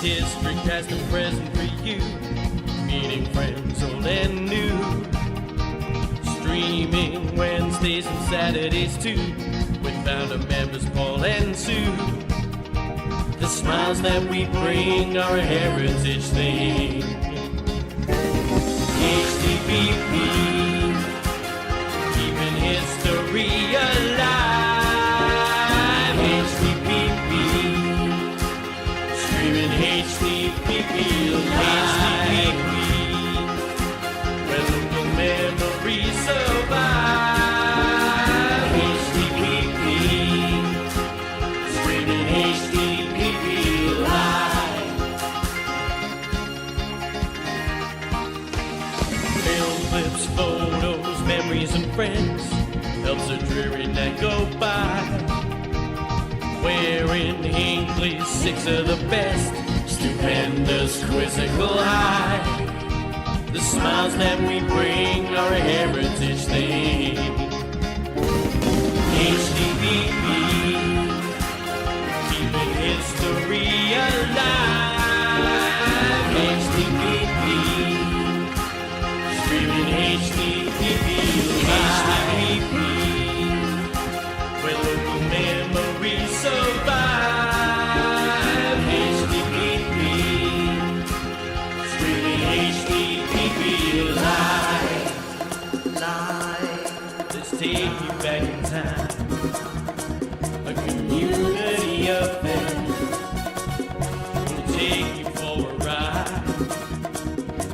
district has the present for you, meeting friends old and new. Streaming Wednesdays and Saturdays too, with founder members Paul and Sue. The smiles that we bring are a heritage thing. HDPP, keeping history alive. HDPP, streaming HDPP live. Where local memories survive. HDPP, streaming HDPP live. Film clips, photos, memories and friends, helps a dreary night go by. Wearing Hinckley, 6 of the best, stupendous quizzical high. The smiles that we bring are a heritage thing. HDPP, keeping history alive. HDPP, streaming HDPP live. Where local memories survive. HDPP, streaming HDPP live. Let's take you back in time. A community affair. We'll take you for a ride.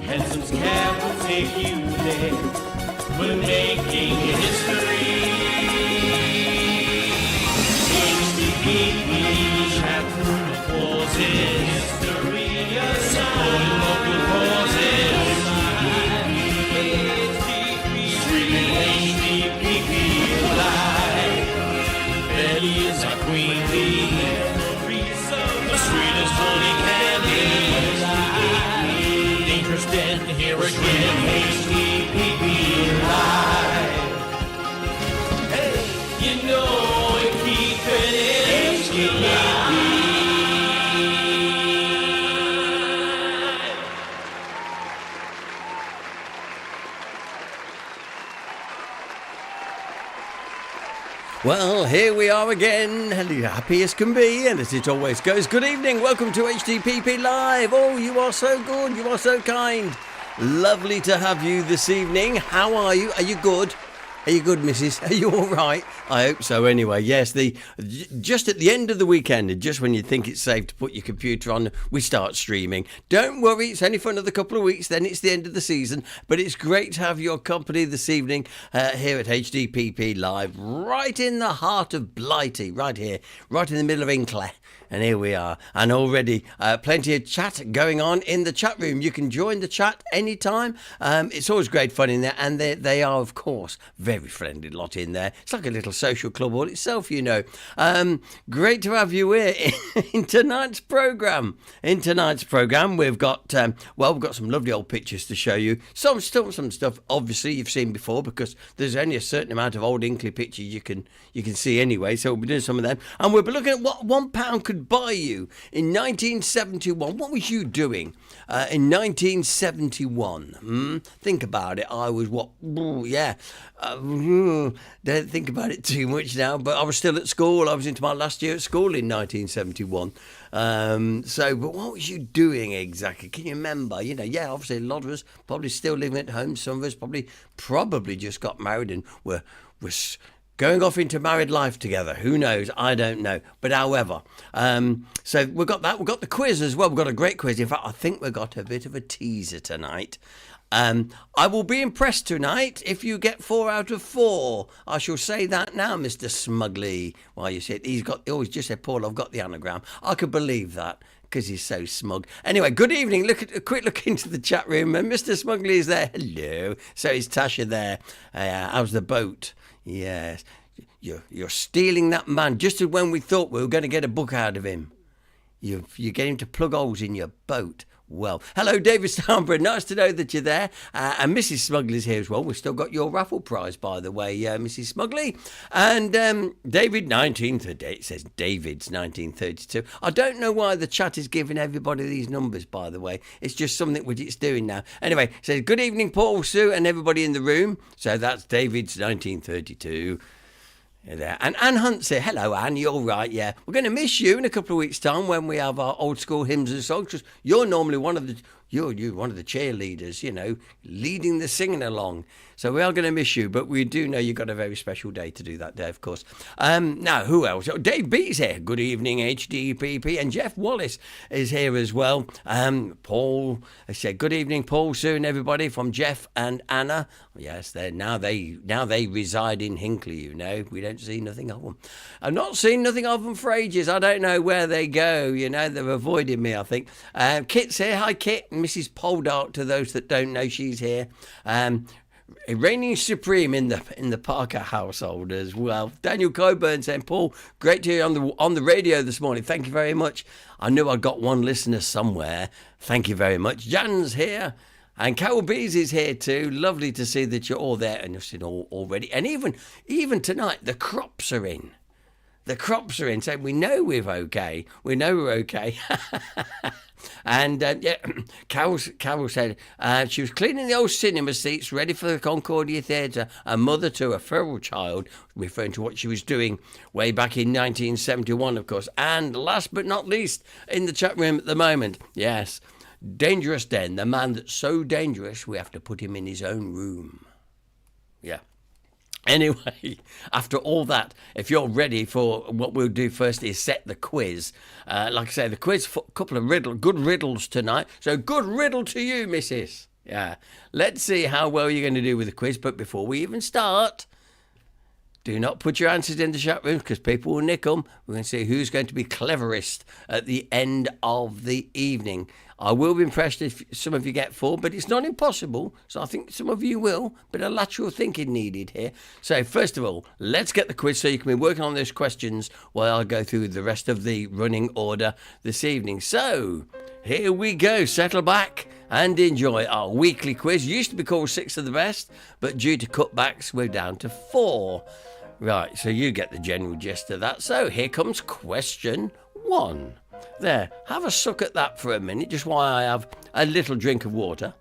Handsome's cab will take you there. We're making history. HDPP, chat room applauses. History aside. Local causes. Streaming HDPP live. Betty is our queen bee. The sweetest honey candy. Dangerous Den here again. HDPP live. Hey, you know we keep it HD live. Well, here we are again, and happy as can be, and as it always goes, good evening, welcome to HDPP Live. Oh, you are so good, you are so kind. Lovely to have you this evening. How are you? Are you good? Are you good, missus? Are you all right? I hope so anyway. Yes, just at the end of the weekend, and just when you think it's safe to put your computer on, we start streaming. Don't worry, it's only for another couple of weeks, then it's the end of the season. But it's great to have your company this evening here at HDPP Live, right in the heart of Blighty, right here, right in the middle of Hinckley. And here we are, and already plenty of chat going on in the chat room. You can join the chat anytime. It's always great fun in there, and they are, of course, very friendly lot in there. It's like a little social club all itself, you know. Great to have you here in tonight's programme. In tonight's programme, we've got we've got some lovely old pictures to show you. Some stuff, obviously, you've seen before, because there's only a certain amount of old Hinckley pictures you can see anyway. So we'll be doing some of them, and we'll be looking at what £1 could buy you in 1971. What was you doing in 1971? Think about it. I was what? Don't think about it too much now, but I was still at school. I was into my last year at school in 1971. But what was you doing exactly? Can you remember? You know, yeah, obviously a lot of us probably still living at home. Some of us probably just got married and were going off into married life together. Who knows? I don't know. But however, so we've got that. We've got the quiz as well. We've got a great quiz. In fact, I think we've got a bit of a teaser tonight. I will be impressed tonight if you get 4 out of 4. I shall say that now, Mr. Smugly. While you sit, he's just said, Paul, I've got the anagram. I could believe that, because he's so smug. Anyway, good evening. Look at a quick look into the chat room, and Mr. Smugly is there. Hello. So is Tasha there. How's the boat? Yes. You're stealing that man just when we thought we were going to get a book out of him. You get him to plug holes in your boat. well. Hello, David Stamborough. Nice to know that you're there. And Mrs. Smuggley's here as well. We've still got your raffle prize, by the way, Mrs. Smuggley. And David, it says David's 1932. I don't know why the chat is giving everybody these numbers, by the way. It's just something which it's doing now. Anyway, it says, good evening, Paul, Sue, and everybody in the room. So that's David's 1932. There. And Anne Hunt's here. Hello, Anne. You're right, yeah. We're going to miss you in a couple of weeks' time when we have our old school hymns and songs. Because you're normally one of the cheerleaders, you know, leading the singing along. So we are going to miss you, but we do know you've got a very special day to do that day, of course. Now, who else? Oh, Dave Beat's here. Good evening, HDPP. And Jeff Wallace is here as well. Paul, I said, good evening, Paul, soon, everybody, from Jeff and Anna. Yes, now they reside in Hinckley, you know. We don't see nothing of them. I've not seen nothing of them for ages. I don't know where they go, you know. They've avoided me, I think. Kit's here. Hi, Kit. Mrs. Poldark, to those that don't know, she's here. Reigning supreme in the Parker household as well. Daniel Coburn saying, Paul, great to hear you on the radio this morning. Thank you very much. I knew I got one listener somewhere. Thank you very much. Jan's here. And Carol Bees is here too. Lovely to see that you're all there and you've seen all already. And even tonight, the crops are in. The crops are in. So we know we're okay. We know we're okay. And Carol said she was cleaning the old cinema seats ready for the Concordia Theatre, a mother to a feral child, referring to what she was doing way back in 1971, of course. And last but not least, in the chat room at the moment, yes, Dangerous Den, the man that's so dangerous we have to put him in his own room. Yeah. Anyway, after all that, if you're ready for what we'll do first is set the quiz. Like I say, the quiz, a couple of good riddles tonight. So good riddle to you, missus. Yeah. Let's see how well you're going to do with the quiz. But before we even start, do not put your answers in the chat room because people will nick them. We're going to see who's going to be cleverest at the end of the evening. I will be impressed if some of you get 4, but it's not impossible. So I think some of you will, but a lateral thinking needed here. So first of all, let's get the quiz so you can be working on those questions while I go through the rest of the running order this evening. So here we go. Settle back and enjoy our weekly quiz. Used to be called 6 of the best, but due to cutbacks, we're down to 4. Right, so you get the general gist of that. So here comes question 1. There, have a suck at that for a minute, just while I have a little drink of water.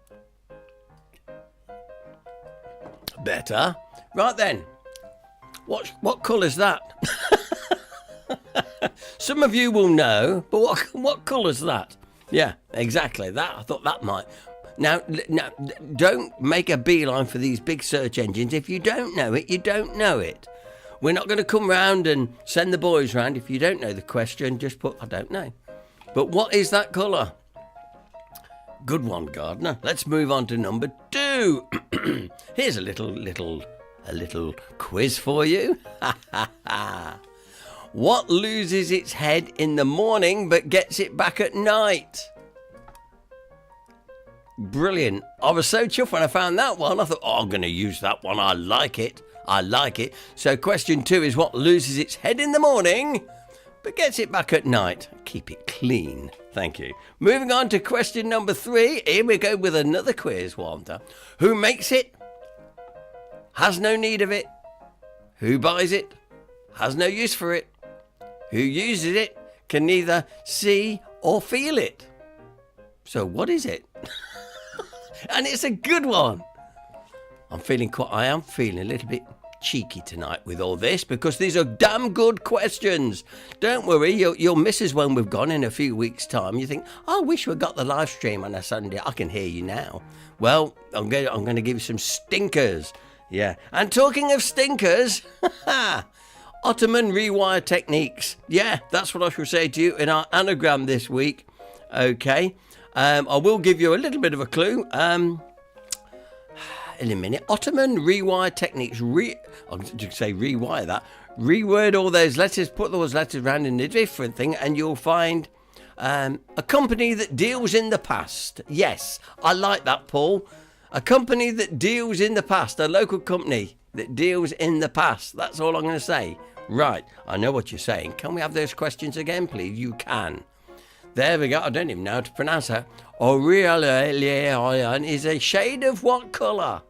Better. Right then, what colour's that? Some of you will know, but what colour's that? Yeah, exactly, that. I thought that might. Now, don't make a beeline for these big search engines. If you don't know it, you don't know it. We're not going to come round and send the boys round. If you don't know the question, just put, I don't know. But what is that colour? Good one, Gardner. Let's move on to number 2. Here's a little quiz for you. What loses its head in the morning but gets it back at night? Brilliant. I was so chuffed when I found that one. I thought, I'm going to use that one. I like it. So question 2 is what loses its head in the morning but gets it back at night? Keep it clean. Thank you. Moving on to question number 3. Here we go with another quiz, Wanda. Who makes it? Has no need of it. Who buys it? Has no use for it. Who uses it can neither see or feel it. So what is it? And it's a good one. I am feeling a little bit cheeky tonight with all this because these are damn good questions. Don't worry, you'll miss us when we've gone in a few weeks' time. You think, I wish we'd got the live stream on a Sunday. I can hear you now. Well, I'm going to give you some stinkers. Yeah. And talking of stinkers, Ottoman rewire techniques. Yeah, that's what I shall say to you in our anagram this week. Okay. I will give you a little bit of a clue. In a minute. Ottoman rewire techniques. I'll just say rewire that. Reword all those letters, put those letters around in a different thing, and you'll find a company that deals in the past. Yes, I like that, Paul. A company that deals in the past. A local company that deals in the past. That's all I'm going to say. Right, I know what you're saying. Can we have those questions again, please? You can. There we go. I don't even know how to pronounce that. Aurelian is a shade of what colour?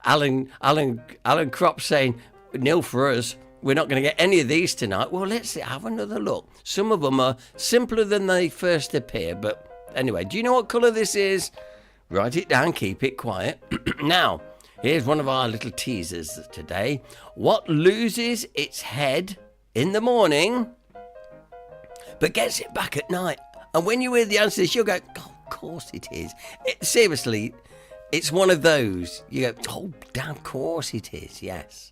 Alan Crop saying, nil for us. We're not going to get any of these tonight. Well, let's have another look. Some of them are simpler than they first appear. But anyway, do you know what colour this is? Write it down, keep it quiet. Now, here's one of our little teasers today. What loses its head in the morning, but gets it back at night? And when you hear the answers, you'll go, oh, of course it is. Seriously, it's one of those. You go, oh, damn course it is, yes.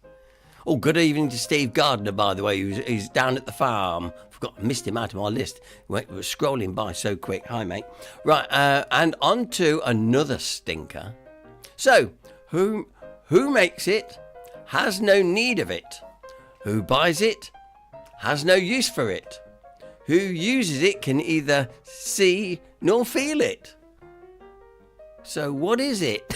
Oh, good evening to Steve Gardner, by the way, who's down at the farm. Missed him out of my list. We were scrolling by so quick. Hi, mate. Right, and on to another stinker. So, who makes it has no need of it. Who buys it has no use for it. Who uses it can neither see nor feel it. So, what is it?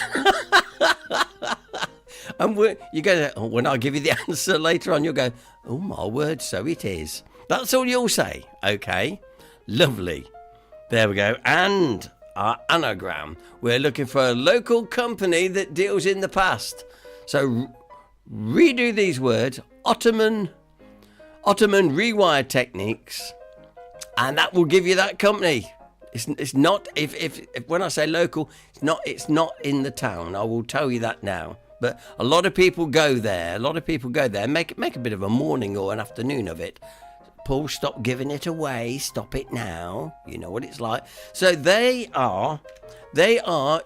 And you go, oh, when I give you the answer later on, you'll go, oh, my word, so it is. That's all you'll say. Okay, lovely. There we go. And our anagram. We're looking for a local company that deals in the past. So redo these words. Ottoman rewire techniques. And that will give you that company. It's not, if when I say local, it's not in the town. I will tell you that now. But a lot of people go there. Make a bit of a morning or an afternoon of it. Paul, stop giving it away. Stop it now. You know what it's like. So they are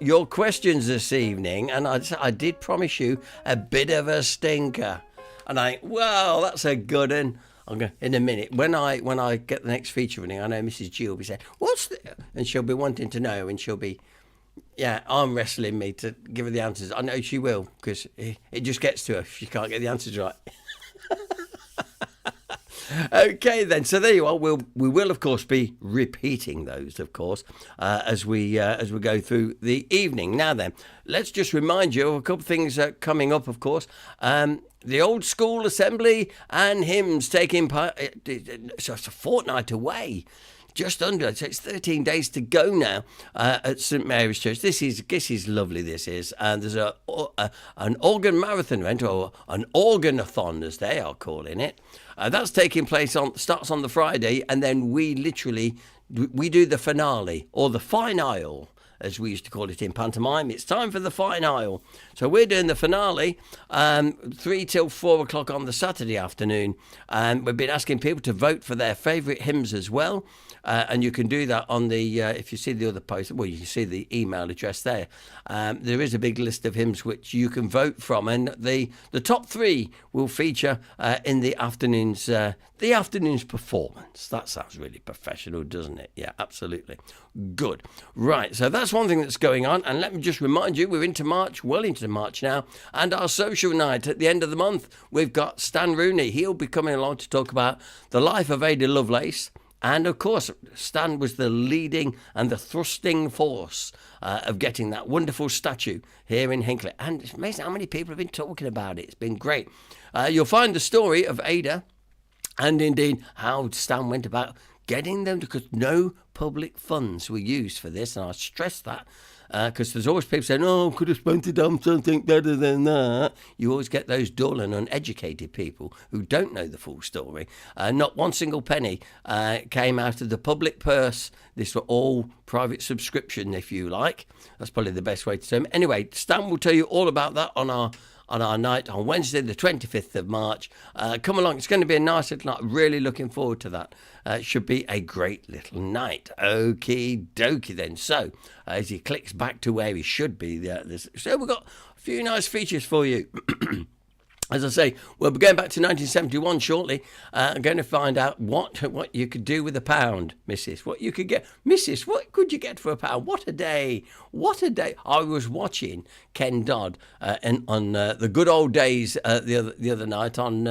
your questions this evening. And I did promise you a bit of a stinker. And well, that's a good one. I'm going in a minute. When I get the next feature running, I know Mrs. G will be saying, what's the... And she'll be wanting to know, and she'll be... Yeah, arm wrestling me to give her the answers. I know she will, because it just gets to her if she can't get the answers right. Okay, then. So there you are. We will, of course, be repeating those, of course, as we go through the evening. Now then, let's just remind you of a couple of things coming up, of course. The old school assembly and hymns taking part. So it's a fortnight away. Just under, so it's 13 days to go now at St Mary's Church. This is lovely. This is, and there's an organ marathon event, or an organathon as they are calling it. That's taking place starts on the Friday, and then we do the finale, or the final, as we used to call it in pantomime. It's time for the final. So we're doing the finale 3 till 4 o'clock on the Saturday afternoon. And we've been asking people to vote for their favourite hymns as well. And you can do that on the, if you see the other post, well, you can see the email address there. There is a big list of hymns which you can vote from. And the top 3 will feature in the afternoon's performance. That sounds really professional, doesn't it? Yeah, absolutely. Good. Right, so that's one thing that's going on. And let me just remind you, we're into March, well into March now. And our social night at the end of the month, we've got Stan Rooney. He'll be coming along to talk about the life of Ada Lovelace. And, of course, Stan was the leading and the thrusting force of getting that wonderful statue here in Hinckley. And it's amazing how many people have been talking about it. It's been great. You'll find the story of Ada and, indeed, how Stan went about getting them, because no public funds were used for this. And I stress that because there's always people saying, oh, could have spent it on something better than that. You always get those dull and uneducated people who don't know the full story. Not one single penny came out of the public purse. This were all private subscription, if you like. That's probably the best way to say it. Anyway, Stan will tell you all about that on our night on Wednesday, the 25th of March. Come along. It's going to be a nice little night. Really looking forward to that. It should be a great little night. Okie dokie then. So, as he clicks back to where he should be, so we've got a few nice features for you. As I say, we'll be going back to 1971 shortly. I'm going to find out what you could do with £1, Mrs. What you could get. Mrs., what could you get for £1? What a day. What a day. I was watching Ken Dodd on the good old days the other night on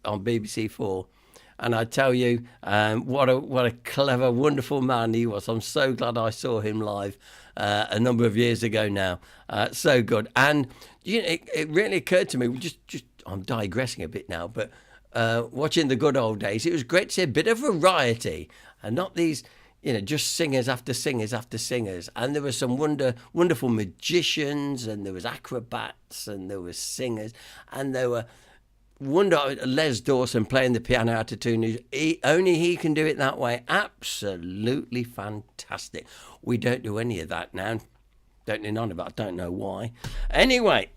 BBC 4. And I tell you, what a clever, wonderful man he was. I'm so glad I saw him live a number of years ago now. So good. And you know, it really occurred to me, I'm digressing a bit now, but watching the good old days, it was great to see a bit of variety and not these, just singers after singers after singers. And there were some wonderful magicians, and there was acrobats, and there was singers, and there were Les Dawson playing the piano out of tune. Only he can do it that way. Absolutely fantastic. We don't do any of that now. Don't know none of it. I don't know why. Anyway,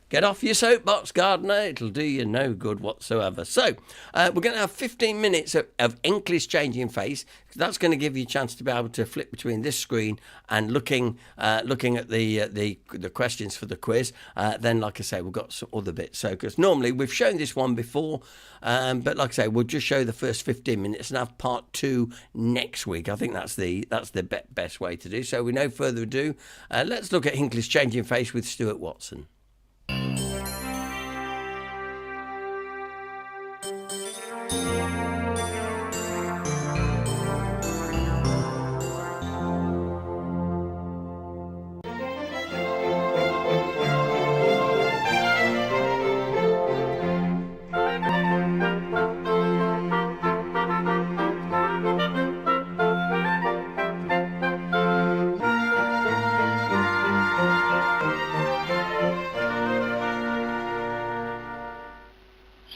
get off your soapbox, gardener. It'll do you no good whatsoever. So, we're going to have 15 minutes of Hinckley's changing face. That's going to give you a chance to be able to flip between this screen and looking at the questions for the quiz. Then, like I say, we've got some other bits. So, because normally we've shown this one before, but like I say, we'll just show the first 15 minutes and have part 2 next week. I think that's the best way to do. So, with no further ado, let's look at Hinckley's changing face with Stuart Watson.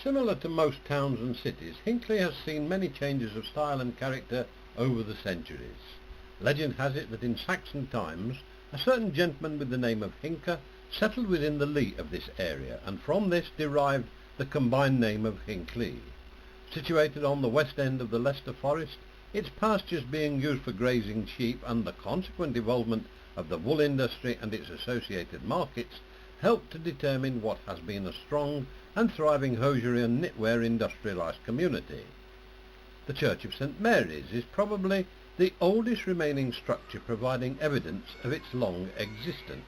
Similar to most towns and cities, Hinckley has seen many changes of style and character over the centuries. Legend has it that in Saxon times, a certain gentleman with the name of Hinckley settled within the lee of this area, and from this derived the combined name of Hinckley. Situated on the west end of the Leicester Forest, its pastures being used for grazing sheep and the consequent involvement of the wool industry and its associated markets helped to determine what has been a strong and thriving hosiery and knitwear industrialised community. The Church of St Mary's is probably the oldest remaining structure providing evidence of its long existence.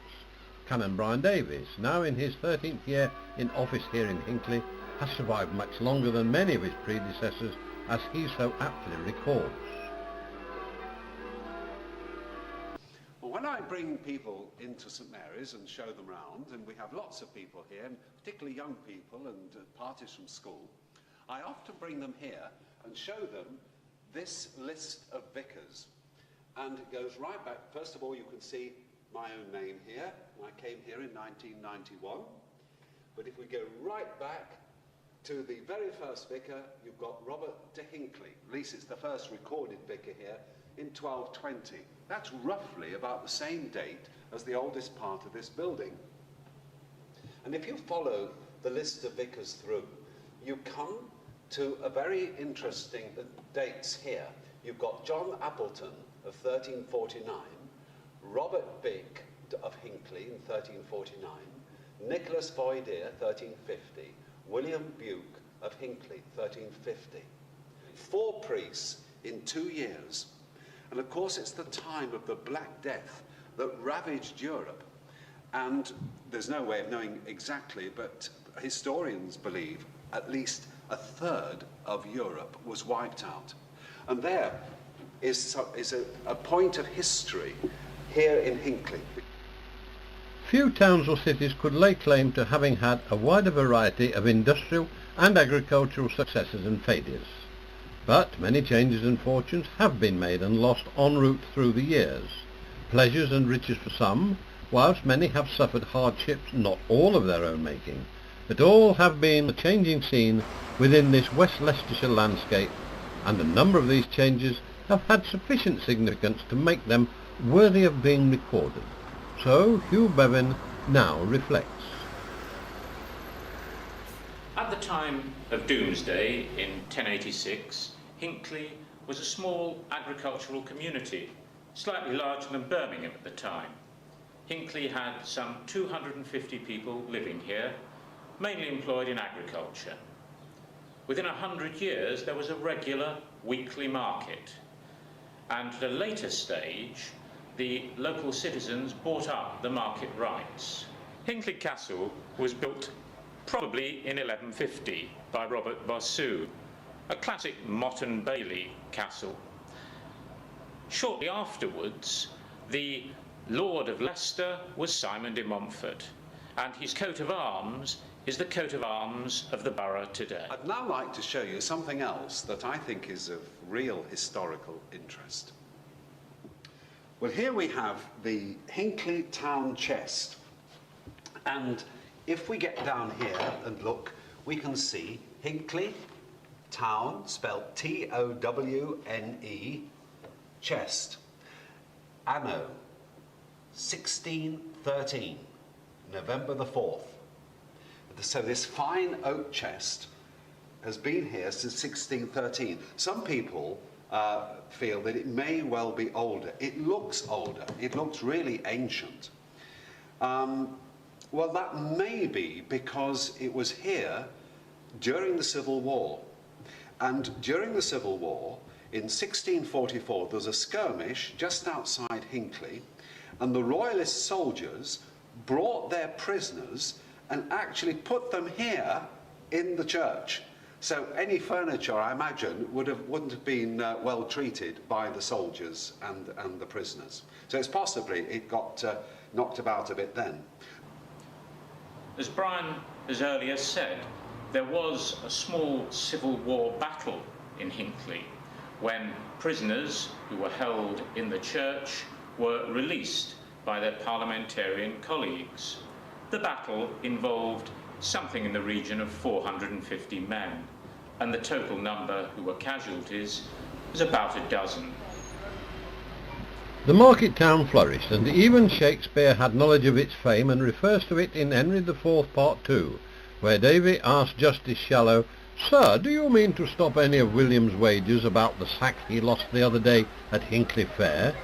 Canon Brian Davies, now in his 13th year in office here in Hinckley, has survived much longer than many of his predecessors, as he so aptly records. When I bring people into St Mary's and show them round, and we have lots of people here, and particularly young people and parties from school, I often bring them here and show them this list of vicars. And it goes right back. First of all, you can see my own name here. I came here in 1991. But if we go right back to the very first vicar, you've got Robert de Hinckley. At least it's the first recorded vicar here in 1220. That's roughly about the same date as the oldest part of this building. And if you follow the list of vicars through, you come to a very interesting dates here. You've got John Appleton of 1349, Robert Bick of Hinckley in 1349, Nicholas Voideer 1350, William Buke of Hinckley 1350. 4 priests in 2 years. And of course it's the time of the Black Death that ravaged Europe. And there's no way of knowing exactly, but historians believe at least a third of Europe was wiped out. And there is a point of history here in Hinckley. Few towns or cities could lay claim to having had a wider variety of industrial and agricultural successes and failures. But many changes and fortunes have been made and lost en route through the years. Pleasures and riches for some, whilst many have suffered hardships not all of their own making, but all have been a changing scene within this West Leicestershire landscape, and a number of these changes have had sufficient significance to make them worthy of being recorded. So Hugh Bevan now reflects. At the time of Doomsday in 1086, Hinckley was a small agricultural community, slightly larger than Birmingham at the time. Hinckley had some 250 people living here, mainly employed in agriculture. Within 100 years, there was a regular weekly market, and at a later stage, the local citizens bought up the market rights. Hinckley Castle was built probably in 1150 by Robert Bossu, a classic Motte and Bailey castle. Shortly afterwards, the Lord of Leicester was Simon de Montfort, and his coat of arms is the coat of arms of the borough today. I'd now like to show you something else that I think is of real historical interest. Well, here we have the Hinckley Town Chest, and if we get down here and look, we can see Hinckley Town, spelled T-O-W-N-E, chest, anno 1613, November the 4th. So this fine oak chest has been here since 1613. Some people feel that it may well be older. It looks older. It looks really ancient. Well, that may be because it was here during the Civil War. And during the Civil War, in 1644, there was a skirmish just outside Hinckley, and the Royalist soldiers brought their prisoners and actually put them here in the church. So any furniture, I imagine, wouldn't have been well treated by the soldiers and the prisoners. So it's possibly it got knocked about a bit then. As Brian has earlier said, there was a small Civil War battle in Hinckley when prisoners who were held in the church were released by their parliamentarian colleagues. The battle involved something in the region of 450 men, and the total number who were casualties was about a dozen. The market town flourished, and even Shakespeare had knowledge of its fame and refers to it in Henry IV Part 2, where Davy asked Justice Shallow, "Sir, do you mean to stop any of William's wages about the sack he lost the other day at Hinckley Fair?"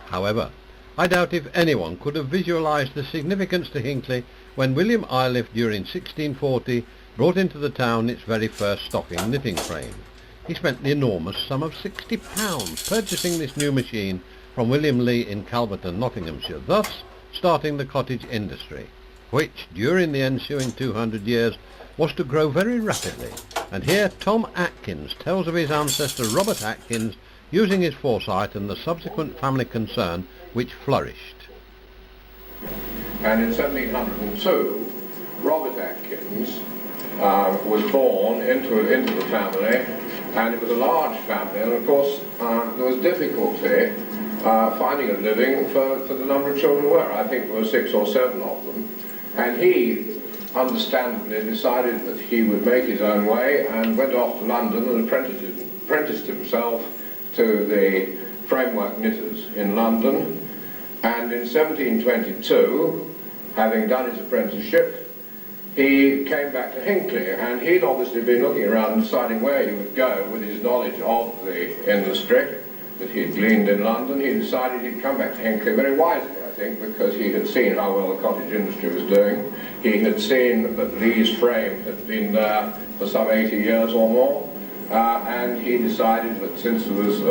However, I doubt if anyone could have visualised the significance to Hinckley when William Iliff during 1640 brought into the town its very first stocking knitting frame. He spent the enormous sum of £60 purchasing this new machine from William Lee in Calverton, Nottinghamshire, thus starting the cottage industry, which during the ensuing 200 years was to grow very rapidly. And here Tom Atkins tells of his ancestor Robert Atkins using his foresight and the subsequent family concern which flourished. And in 1702, Robert Atkins was born into the family, and it was a large family, and of course there was difficulty finding a living for the number of children there were. I think there were 6 or 7 of them, and he understandably decided that he would make his own way and went off to London and apprenticed himself to the framework knitters in London. And in 1722, having done his apprenticeship, he came back to Hinckley, and he'd obviously been looking around and deciding where he would go with his knowledge of the industry that he'd gleaned in London. He decided he'd come back to Hinckley very wisely, I think, because he had seen how well the cottage industry was doing. He had seen that Lee's frame had been there for some 80 years or more, and he decided that since there was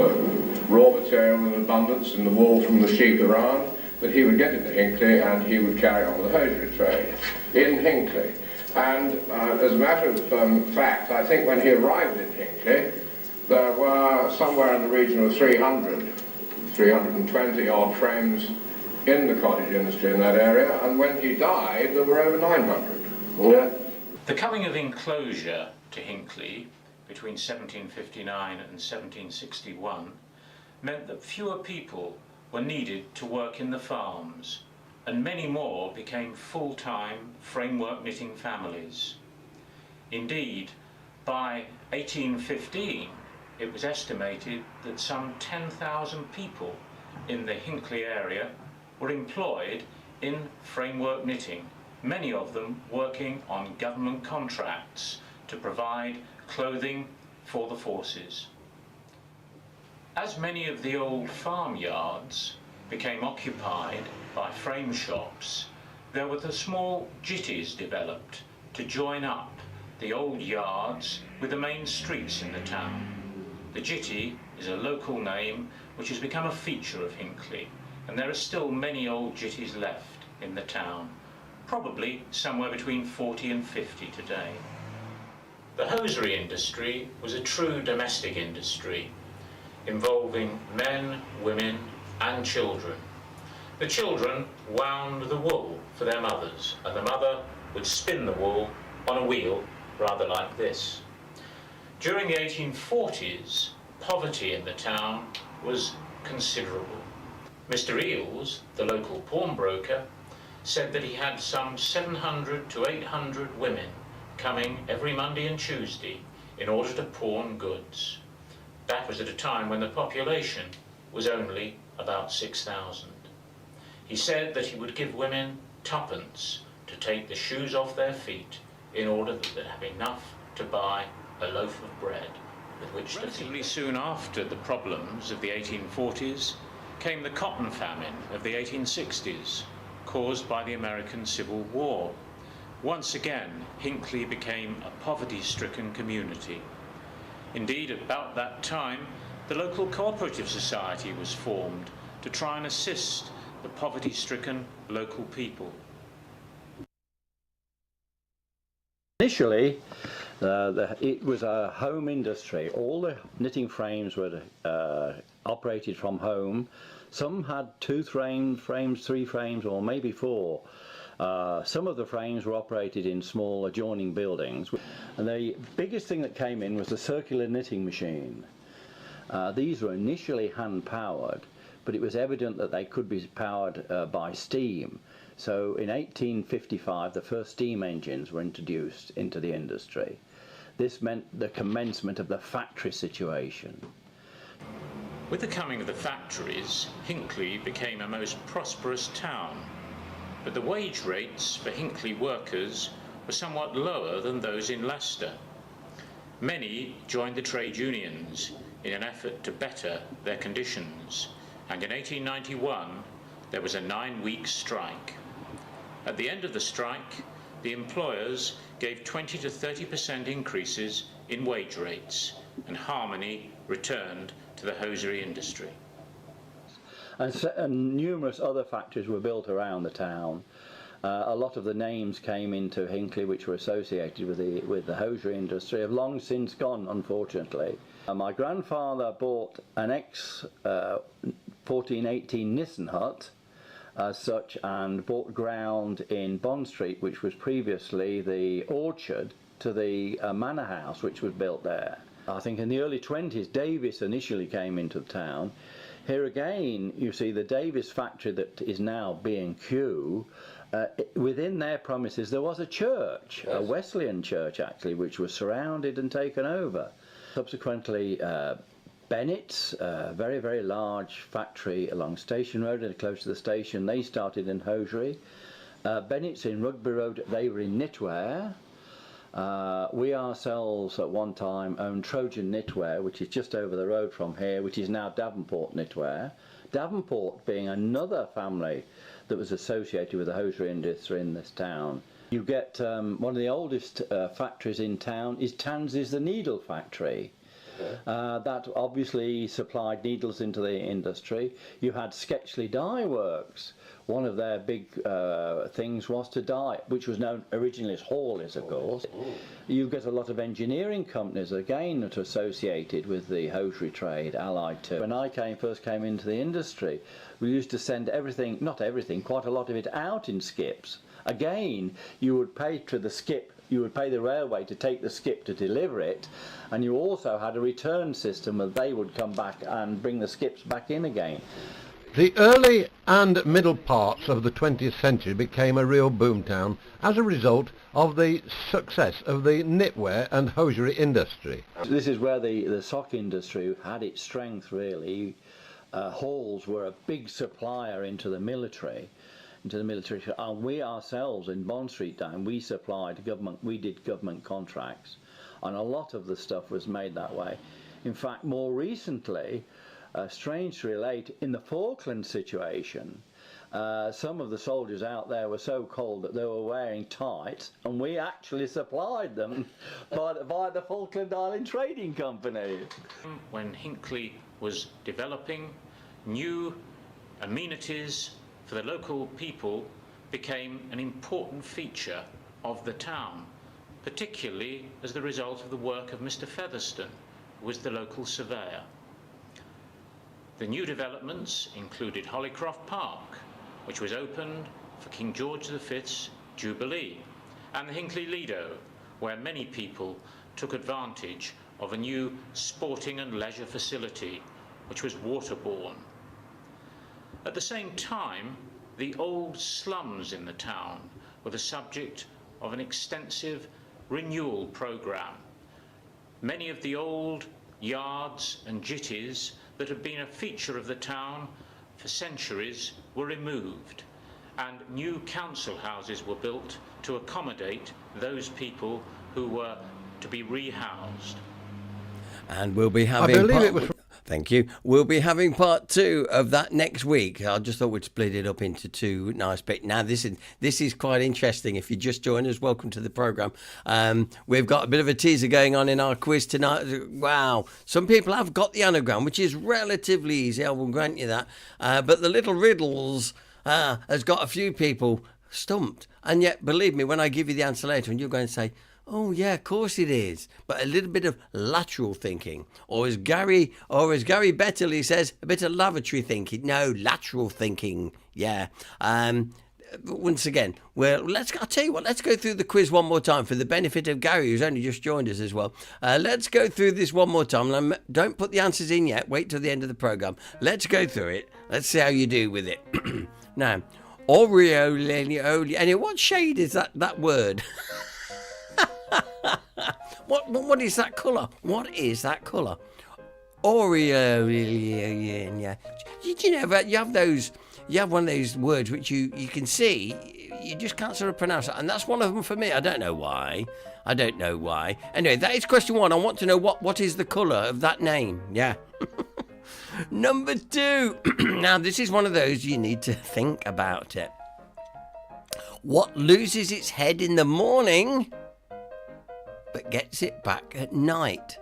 raw material in abundance in the wool from the sheep around, that he would get into Hinckley and he would carry on the hosiery trade in Hinckley. And as a matter of fact, I think when he arrived in Hinckley, there were somewhere in the region of 320 odd frames in the cottage industry in that area, and when he died there were over 900. Yeah. The coming of enclosure to Hinckley between 1759 and 1761 meant that fewer people were needed to work in the farms, and many more became full-time framework knitting families. Indeed, by 1815 it was estimated that some 10,000 people in the Hinckley area were employed in framework knitting, many of them working on government contracts to provide clothing for the forces. As many of the old farmyards became occupied by frame shops, there were the small jitties developed to join up the old yards with the main streets in the town. The jitty is a local name which has become a feature of Hinckley, and there are still many old jitties left in the town, probably somewhere between 40 and 50 today. The hosiery industry was a true domestic industry, involving men, women and children. The children wound the wool for their mothers, and the mother would spin the wool on a wheel, rather like this. During the 1840s, poverty in the town was considerable. Mr. Eales, the local pawnbroker, said that he had some 700 to 800 women coming every Monday and Tuesday in order to pawn goods. That was at a time when the population was only about 6,000. He said that he would give women twopence to take the shoes off their feet in order that they'd have enough to buy a loaf of bread with which to feed. Relatively soon after the problems of the 1840s came the cotton famine of the 1860s, caused by the American Civil War. Once again, Hinckley became a poverty-stricken community. Indeed, about that time, the local cooperative society was formed to try and assist the poverty-stricken local people. Initially, it was a home industry. All the knitting frames were operated from home. Some had 2 frames, 3 frames, or maybe 4. Some of the frames were operated in small adjoining buildings. And the biggest thing that came in was the circular knitting machine. These were initially hand-powered, but it was evident that they could be powered by steam. So in 1855, the first steam engines were introduced into the industry. This meant the commencement of the factory situation. With the coming of the factories, Hinckley became a most prosperous town, but the wage rates for Hinckley workers were somewhat lower than those in Leicester. Many joined the trade unions in an effort to better their conditions, and in 1891 there was a 9-week strike. At the end of the strike, the employers gave 20 to 30% increases in wage rates, and harmony returned to the hosiery industry. And numerous other factories were built around the town. A lot of the names came into Hinckley which were associated with the hosiery industry have long since gone, unfortunately. My grandfather bought an ex-1418 Nissen hut as such, and bought ground in Bond Street, which was previously the orchard to the manor house which was built there. I think in the early 20s Davis initially came into the town. Here again you see the Davis factory that is now B&Q. Within their premises there was a church, yes, a Wesleyan church actually, which was surrounded and taken over. Subsequently Bennett's, a very, very large factory along Station Road and close to the station, they started in hosiery. Bennett's in Rugby Road, they were in knitwear. We ourselves at one time owned Trojan Knitwear, which is just over the road from here, which is now Davenport Knitwear. Davenport being another family that was associated with the hosiery industry in this town. You get one of the oldest factories in town is Tansey's the Needle Factory. That obviously supplied needles into the industry. You had Sketchley Dye Works. One of their big things was to dye, which was known originally as Hawley's, of course. You get a lot of engineering companies, again, that are associated with the hosiery trade, allied to. When I first came into the industry, we used to send everything, not everything, quite a lot of it out in skips. Again, you would pay to the skip, you would pay the railway to take the skip to deliver it, and you also had a return system where they would come back and bring the skips back in again. The early and middle parts of the 20th century became a real boomtown as a result of the success of the knitwear and hosiery industry. This is where the sock industry had its strength, really. Halls were a big supplier into the military. And we ourselves in Bond Street down, we supplied government, we did government contracts, and a lot of the stuff was made that way. In fact, more recently, strange to relate, in the Falkland situation, some of the soldiers out there were so cold that they were wearing tights, and we actually supplied them by the Falkland Island Trading Company. When Hinckley was developing, new amenities for the local people became an important feature of the town, particularly as the result of the work of Mr. Featherstone, who was the local surveyor. The new developments included Hollycroft Park, which was opened for King George V's Jubilee, and the Hinckley Lido, where many people took advantage of a new sporting and leisure facility, which was waterborne. At the same time, the old slums in the town were the subject of an extensive renewal programme. Many of the old yards and jitties that had been a feature of the town for centuries were removed, and new council houses were built to accommodate those people who were to be rehoused. And we'll be having... Thank you. We'll be having part 2 of that next week. I just thought we'd split it up into 2 nice bits. Now, this is quite interesting. If you just joined us, welcome to the programme. We've got a bit of a teaser going on in our quiz tonight. Wow. Some people have got the anagram, which is relatively easy. I will grant you that. But the little riddles has got a few people stumped. And yet, believe me, when I give you the answer later, and you're going to say, oh yeah, of course it is. But a little bit of lateral thinking, or as Gary Betterley says, a bit of lavatory thinking. No, lateral thinking. Yeah. Once again, I'll tell you what. Let's go through the quiz one more time for the benefit of Gary, who's only just joined us as well. Let's go through this one more time. Don't put the answers in yet. Wait till the end of the program. Let's go through it. Let's see how you do with it. Now, Oreo. What shade is that word? What is that colour? What is that colour? Oreo. Yeah. Did you know that you have one of those words which you can see, you just can't sort of pronounce it, and that's one of them for me. I don't know why. Anyway, that is question 1. I want to know what is the colour of that name. Yeah. Number 2. Now, this is one of those you need to think about it. What loses its head in the morning but gets it back at night?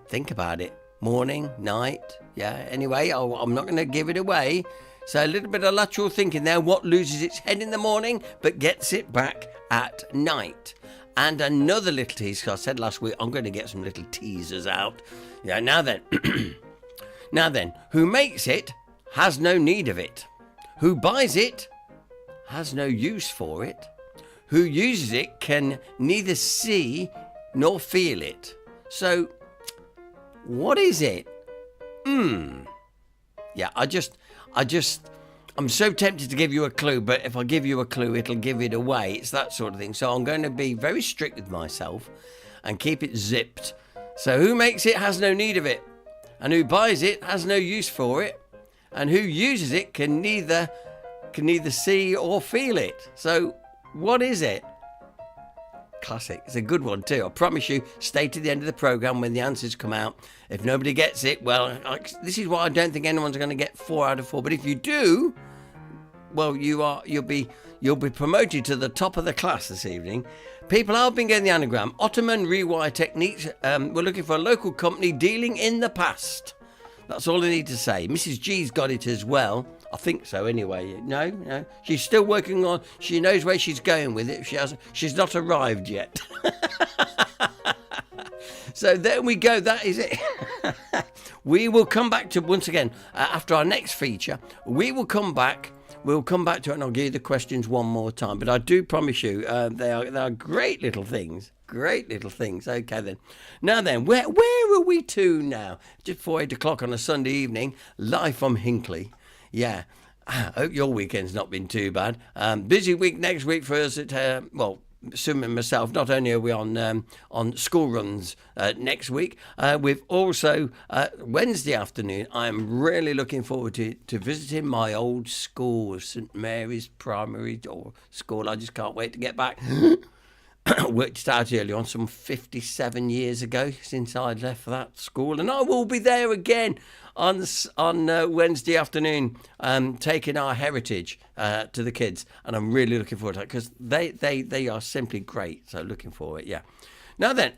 Think about it. Morning, night. Yeah, anyway, I'm not going to give it away. So a little bit of lateral thinking there. What loses its head in the morning but gets it back at night? And another little teaser. I said last week I'm going to get some little teasers out. Yeah, now then, who makes it has no need of it. Who buys it has no use for it. Who uses it can neither see nor feel it. So, what is it? Yeah, I'm so tempted to give you a clue, but if I give you a clue, it'll give it away. It's that sort of thing. So I'm going to be very strict with myself and keep it zipped. So who makes it has no need of it. And who buys it has no use for it. And who uses it can neither see or feel it. So, what is it? Classic. It's a good one too. I promise you, stay to the end of the programme when the answers come out. If nobody gets it, well, this is why I don't think anyone's going to get 4 out of 4. But if you do, well, you'll be promoted to the top of the class this evening. People have been getting the anagram. Ottoman rewire techniques. We're looking for a local company dealing in the past. That's all I need to say. Mrs. G's got it as well. I think so anyway. No. She's still working on... She knows where she's going with it. She's not arrived yet. So there we go. That is it. We will come back to, once again, after our next feature, we will come back. We'll come back to it and I'll give you the questions one more time. But I do promise you, they are great little things. Great little things. Okay then. Now then, where are we to now? Just before 8 o'clock on a Sunday evening, live from Hinckley. Yeah. I hope your weekend's not been too bad. Busy week next week for us at, Sue and myself. Not only are we on school runs next week, we've also, Wednesday afternoon, I'm really looking forward to visiting my old school, St Mary's Primary School. I just can't wait to get back. Worked it out early on, some 57 years ago since I left that school, and I will be there again on Wednesday afternoon, taking our heritage to the kids, and I'm really looking forward to it because they are simply great. So looking forward, yeah. Now then,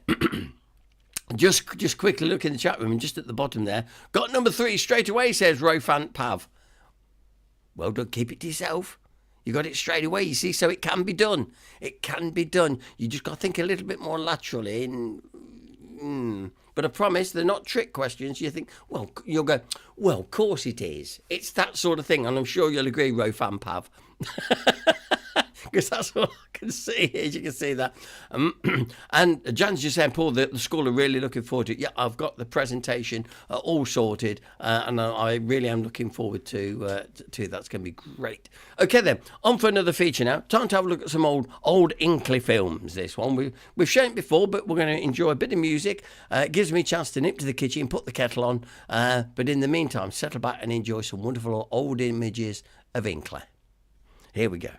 just quickly look in the chat room, and just at the bottom there, got number 3 straight away, says Rofant Pav. Well done, keep it to yourself. You got it straight away, you see, so it can be done. It can be done. You just got to think a little bit more laterally. But I promise they're not trick questions. You think, well, you'll go, well, of course it is. It's that sort of thing. And I'm sure you'll agree, Rofan Pav. Because that's all I can see, as you can see that. And Jan's just saying, Paul, the school are really looking forward to it. Yeah, I've got the presentation all sorted, and I really am looking forward to that's going to be great. Okay, then, on for another feature now. Time to have a look at some old Hinckley films, this one. We've shown it before, but we're going to enjoy a bit of music. It gives me a chance to nip to the kitchen, put the kettle on, but in the meantime, settle back and enjoy some wonderful old images of Hinckley. Here we go.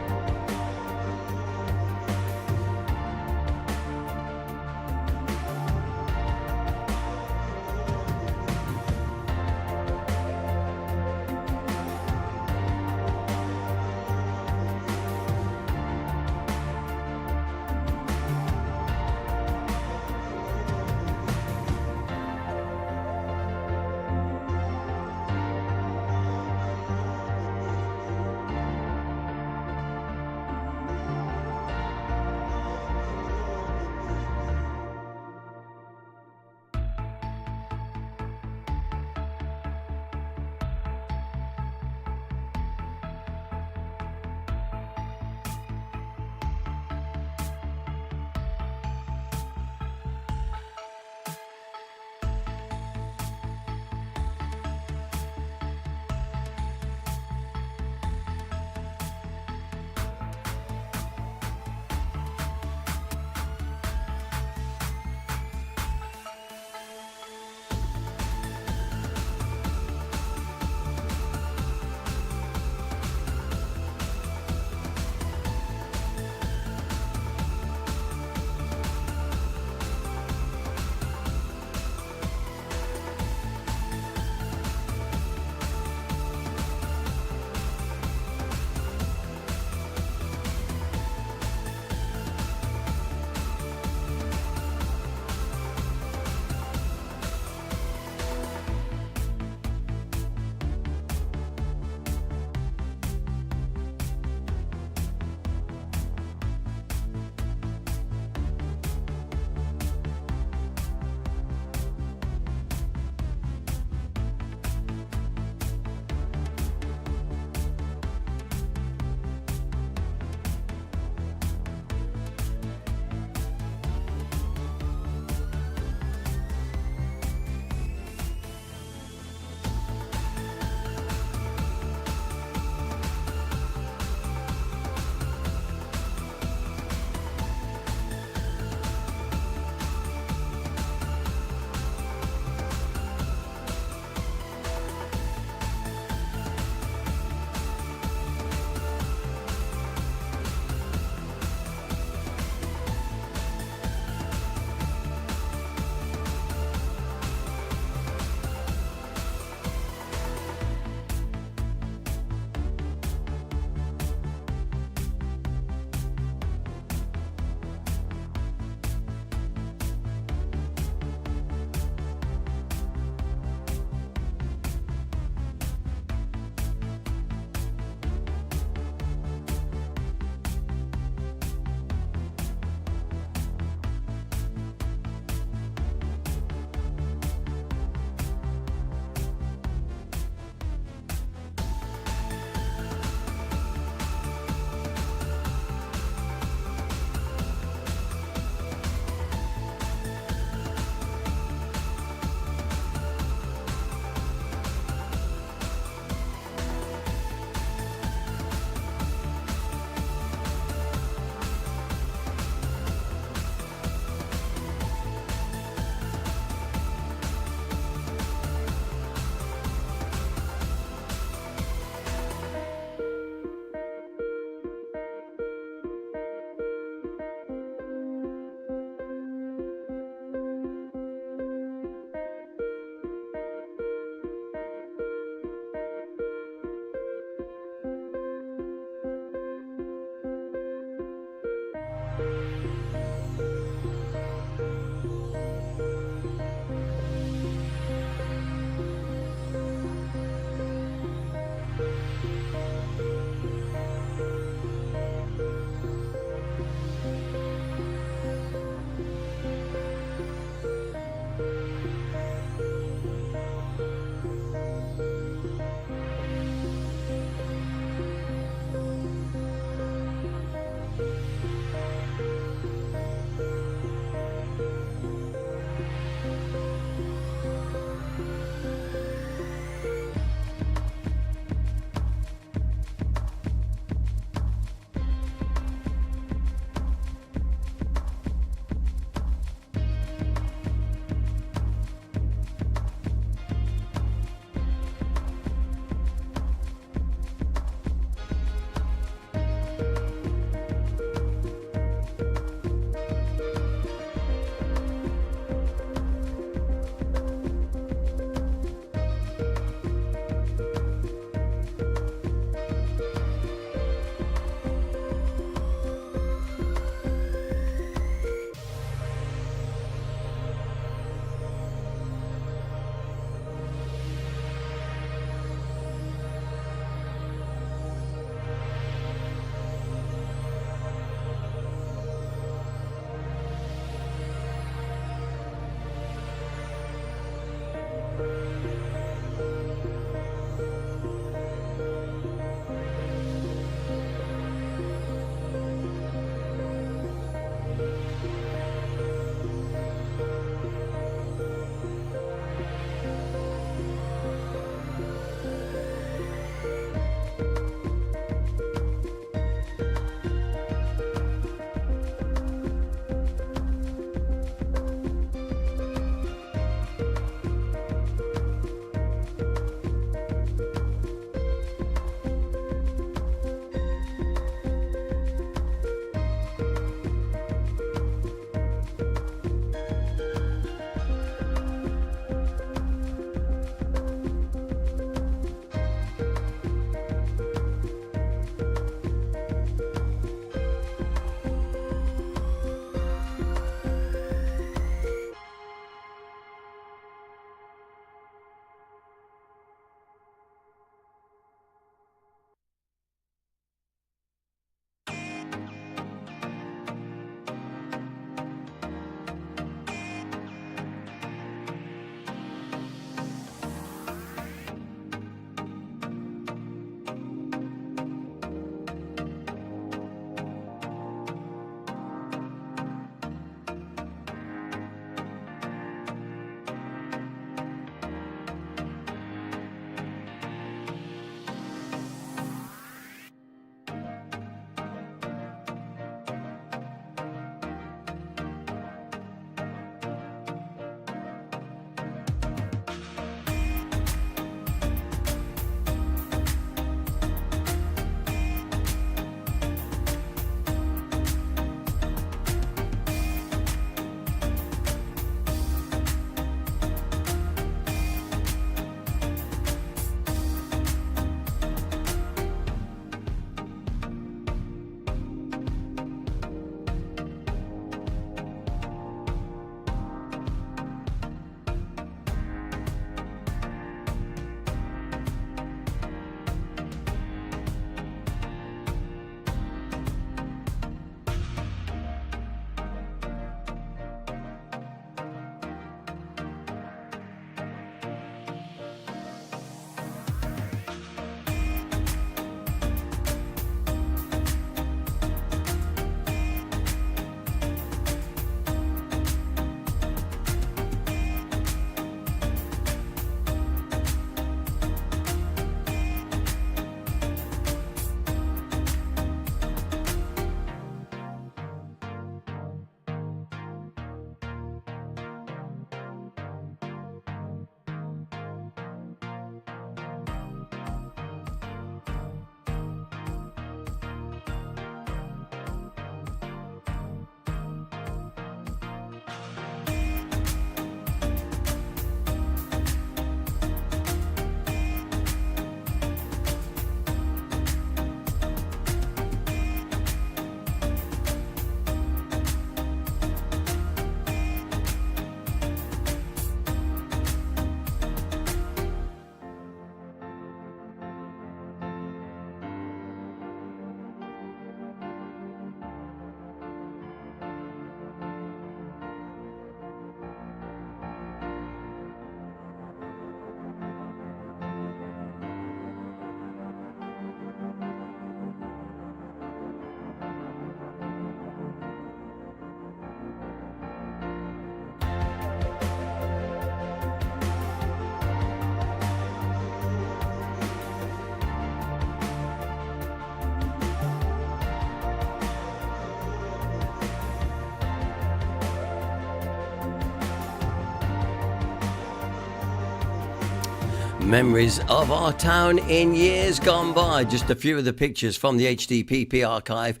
Memories of our town in years gone by. Just a few of the pictures from the HDPP archive,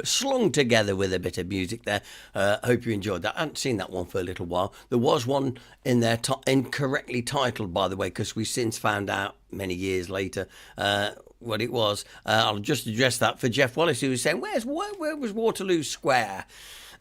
slung together with a bit of music there. Hope you enjoyed that. I hadn't seen that one for a little while. There was one in there incorrectly titled, by the way, because we since found out many years later what it was. I'll just address that for Jeff Wallace, who was saying, where was Waterloo Square?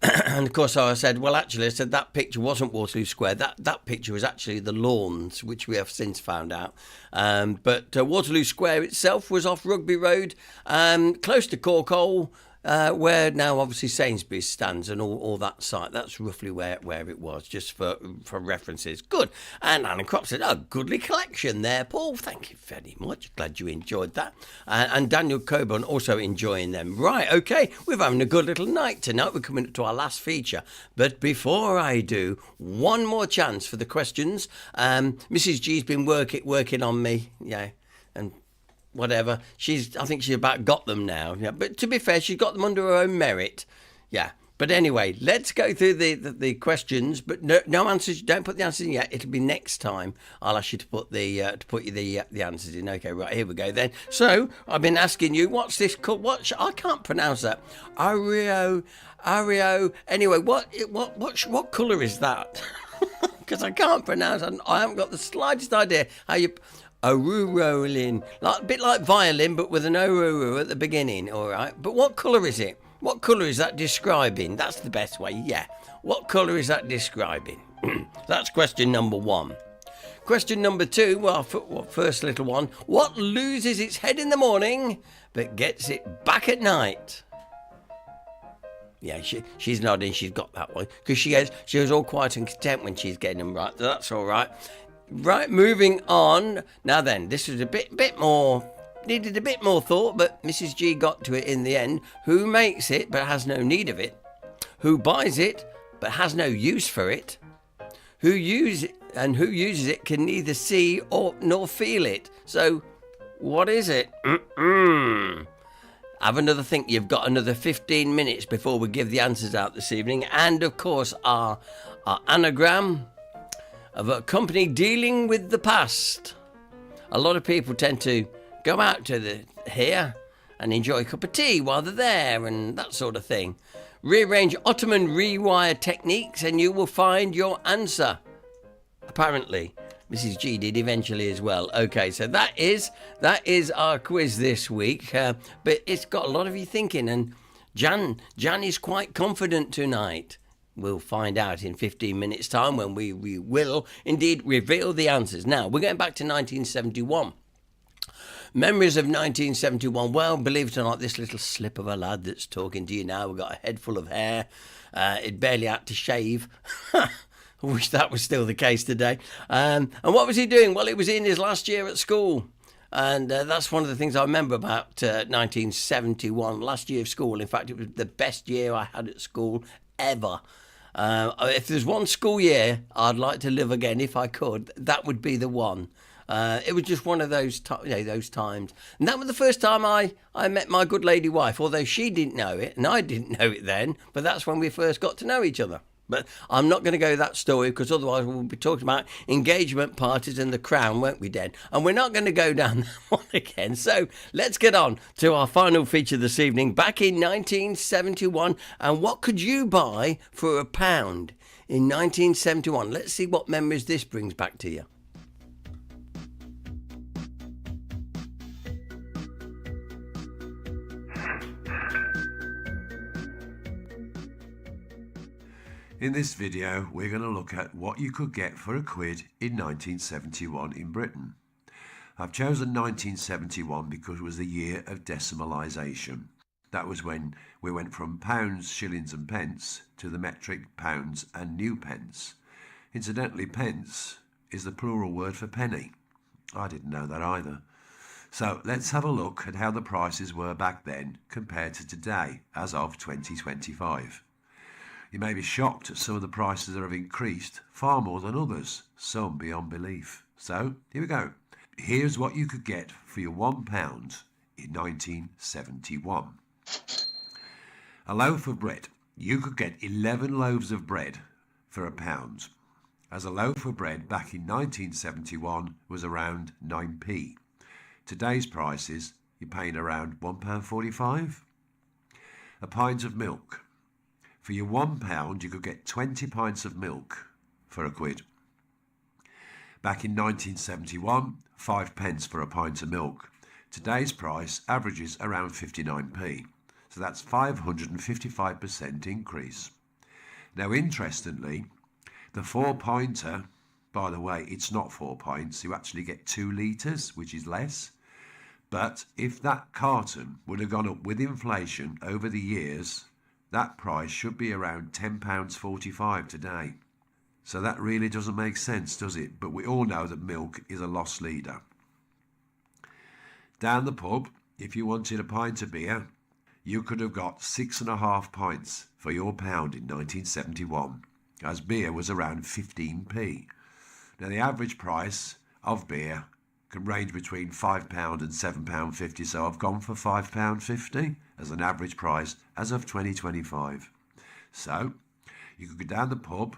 And of course I said, that picture wasn't Waterloo Square. That picture was actually the lawns, which we have since found out. But Waterloo Square itself was off Rugby Road, close to Corkhole, where now obviously Sainsbury's stands and all that site. That's roughly where it was, just for references. Good. And Alan Crop said, goodly collection there, Paul. Thank you very much. Glad you enjoyed that. And Daniel Coburn also enjoying them. Right, okay. We're having a good little night tonight. We're coming up to our last feature. But before I do, one more chance for the questions. Mrs. G's been working on me, and whatever. I think she's about got them now. Yeah, but to be fair, she's got them under her own merit. Yeah. But anyway, let's go through the questions. But no answers. Don't put the answers in yet. It'll be next time. I'll ask you to put the answers in. Okay, right, here we go then. So I've been asking you, what's this called? I can't pronounce that. Ario. Anyway, what colour is that? Because I can't pronounce it. I haven't got the slightest idea how you. Orurolin, a bit like violin, but with an oruru at the beginning, all right? But what colour is it? What colour is that describing? That's the best way, yeah. What colour is that describing? That's question number one. Question number two, first little one. What loses its head in the morning, but gets it back at night? Yeah, she's nodding, she's got that one. Because she was all quiet and content when she's getting them right, so that's all right. Right, moving on. Now then, this was a bit more, needed a bit more thought, but Mrs. G got to it in the end. Who makes it but has no need of it? Who buys it but has no use for it? Who uses it can neither see nor feel it. So, what is it? Have another think. You've got another 15 minutes before we give the answers out this evening. And, of course, our anagram of a company dealing with the past. A lot of people tend to go out to here and enjoy a cup of tea while they're there and that sort of thing. Rearrange Ottoman rewire techniques and you will find your answer. Apparently, Mrs. G did eventually as well. Okay, so that is our quiz this week. But it's got a lot of you thinking, and Jan is quite confident tonight. We'll find out in 15 minutes' time when we will indeed reveal the answers. Now, we're going back to 1971. Memories of 1971. Well, believe it or not, this little slip of a lad that's talking to you now, we've got a head full of hair. It barely had to shave. I wish that was still the case today. And what was he doing? Well, it was in his last year at school. And that's one of the things I remember about 1971, last year of school. In fact, it was the best year I had at school ever. If there's one school year I'd like to live again, if I could, that would be the one. It was just one of those times. And that was the first time I met my good lady wife, although she didn't know it, and I didn't know it then, but that's when we first got to know each other. But I'm not going to go that story, because otherwise we'll be talking about engagement parties and the crown, won't we, Den? And we're not going to go down that one again. So let's get on to our final feature this evening. Back in 1971, and what could you buy for £1 in 1971? Let's see what memories this brings back to you. In this video, we're going to look at what you could get for £1 in 1971 in Britain. I've chosen 1971 because it was the year of decimalisation. That was when we went from pounds, shillings and pence to the metric pounds and new pence. Incidentally, pence is the plural word for penny. I didn't know that either. So let's have a look at how the prices were back then compared to today as of 2025. You may be shocked at some of the prices that have increased far more than others, some beyond belief. So, here we go. Here's what you could get for your £1 in 1971. A loaf of bread. You could get 11 loaves of bread for £1. as a loaf of bread back in 1971 was around 9p. Today's prices, you're paying around £1.45. A pint of milk. For your £1 you could get 20 pints of milk for a quid. Back in 1971, 5 pence for a pint of milk. Today's price averages around 59p. So that's 555% increase. Now interestingly, the 4-pinter, by the way, it's not 4 pints, you actually get 2 litres, which is less. But if that carton would have gone up with inflation over the years, that price should be around £10.45 today. So that really doesn't make sense, does it? But we all know that milk is a loss leader. Down the pub, if you wanted a pint of beer, you could have got 6.5 pints for your pound in 1971, as beer was around 15p. Now the average price of beer can range between £5 and £7.50, so I've gone for £5.50 as an average price as of 2025. So you could go down the pub,